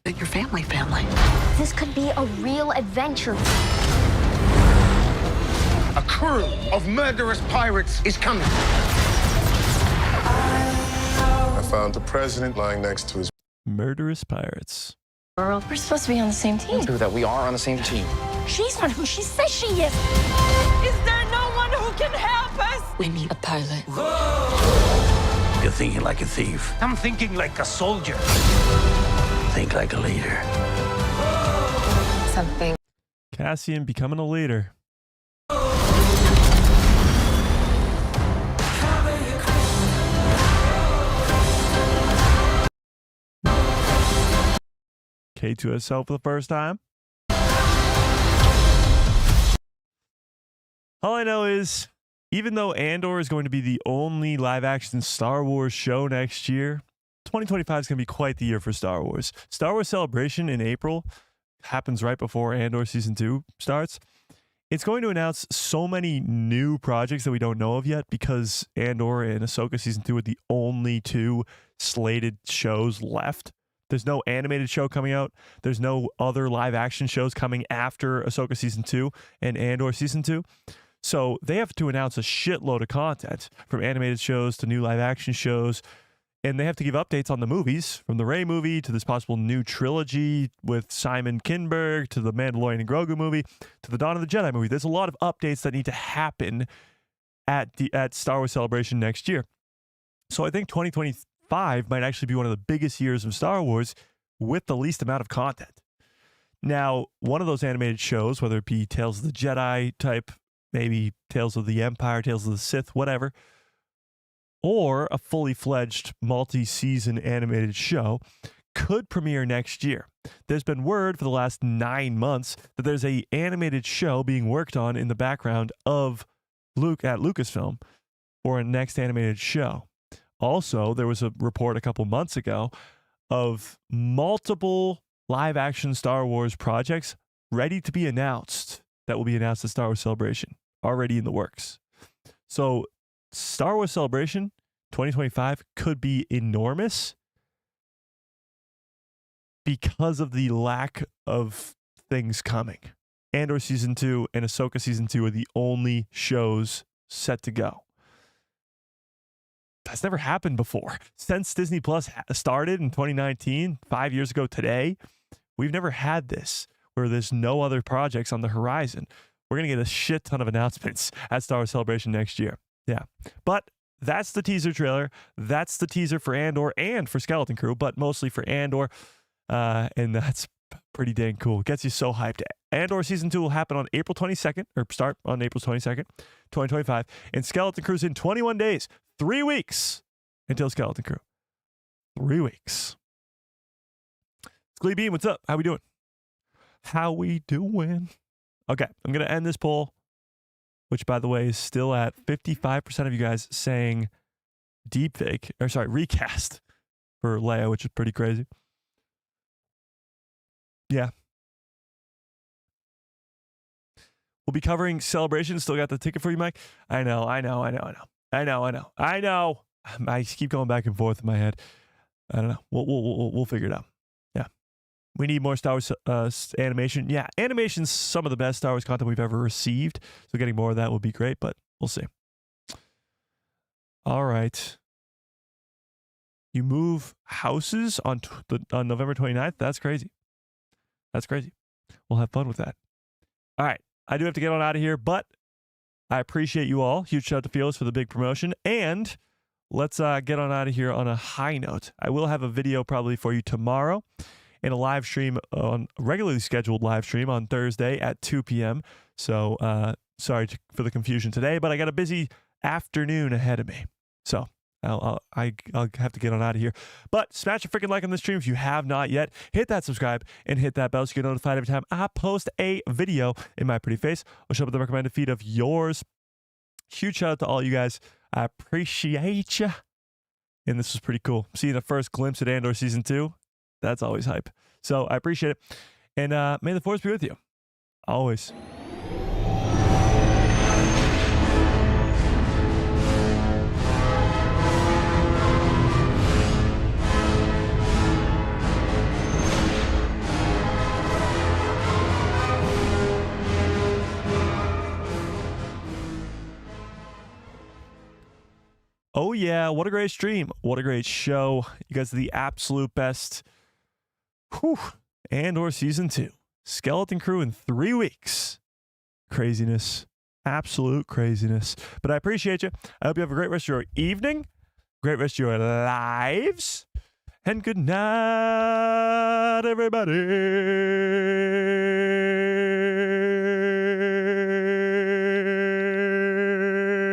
Your family. This could be a real adventure. A crew of murderous pirates is coming. I found the president lying next to his... Murderous pirates. We're supposed to be on the same team. True that we are on the same team. She's not who she says she is. Is there no one who can help us? We need a pilot. You're thinking like a thief. I'm thinking like a soldier. Think like a leader. Something. Cassian becoming a leader. K2-SO for the first time. All I know is, even though Andor is going to be the only live-action Star Wars show next year, 2025 is going to be quite the year for Star Wars. Star Wars Celebration in April happens right before Andor Season 2 starts. It's going to announce so many new projects that we don't know of yet because Andor and Ahsoka Season 2 are the only two slated shows left. There's no animated show coming out. There's no other live-action shows coming after Ahsoka Season 2 and Andor Season 2. So they have to announce a shitload of content, from animated shows to new live-action shows. And they have to give updates on the movies, from the Rey movie to this possible new trilogy with Simon Kinberg to the Mandalorian and Grogu movie to the Dawn of the Jedi movie. There's a lot of updates that need to happen at Star Wars Celebration next year. So I think 2025 might actually be one of the biggest years of Star Wars with the least amount of content. Now, one of those animated shows, whether it be Tales of the Jedi type, maybe Tales of the Empire, Tales of the Sith, whatever, or a fully fledged multi-season animated show, could premiere next year. There's been word for the last 9 months that there's an animated show being worked on in the background of Luke at Lucasfilm for a next animated show. Also, there was a report a couple months ago of multiple live-action Star Wars projects ready to be announced that will be announced at Star Wars Celebration, already in the works. So Star Wars Celebration 2025 could be enormous because of the lack of things coming. Andor Season 2 and Ahsoka Season 2 are the only shows set to go. That's never happened before. Since Disney Plus started in 2019, 5 years ago today, we've never had this, where there's no other projects on the horizon. We're going to get a shit ton of announcements at Star Wars Celebration next year. Yeah. But that's the teaser trailer. That's the teaser for Andor and for Skeleton Crew, but mostly for Andor. And that's pretty dang cool. It gets you so hyped. Andor Season 2 will happen on April 22nd, or start on April 22nd, 2025. And Skeleton Crew's in 21 days, 3 weeks until Skeleton Crew. 3 weeks. It's Glee Bean. What's up? How we doing? How we doing? Okay, I'm going to end this poll, which, by the way, is still at 55% of you guys saying recast for Leia, which is pretty crazy. Yeah. We'll be covering Celebration. Still got the ticket for you, Mike? I know. I keep going back and forth in my head. I don't know. We'll figure it out. Yeah. We need more Star Wars animation. Yeah, animation's some of the best Star Wars content we've ever received. So getting more of that would be great, but we'll see. All right. You move houses on November 29th? That's crazy. That's crazy. We'll have fun with that. All right. I do have to get on out of here, but I appreciate you all. Huge shout out to Fearless for the big promotion. And let's get on out of here on a high note. I will have a video probably for you tomorrow and a live stream, on a regularly scheduled live stream on Thursday at 2 p.m. So sorry for the confusion today, but I got a busy afternoon ahead of me. So I'll have to get on out of here. But smash a freaking like on this stream if you have not yet. Hit that subscribe and hit that bell so you get notified every time I post a video in my pretty face. I'll show up with the recommended feed of yours. Huge shout out to all you guys. I appreciate you. And this was pretty cool. Seeing the first glimpse at Andor Season 2. That's always hype. So I appreciate it. And may the force be with you. Always. Oh, yeah. What a great stream. What a great show. You guys are the absolute best. Whew. Andor Season 2. Skeleton Crew in 3 weeks. Craziness. Absolute craziness. But I appreciate you. I hope you have a great rest of your evening. Great rest of your lives. And good night, everybody.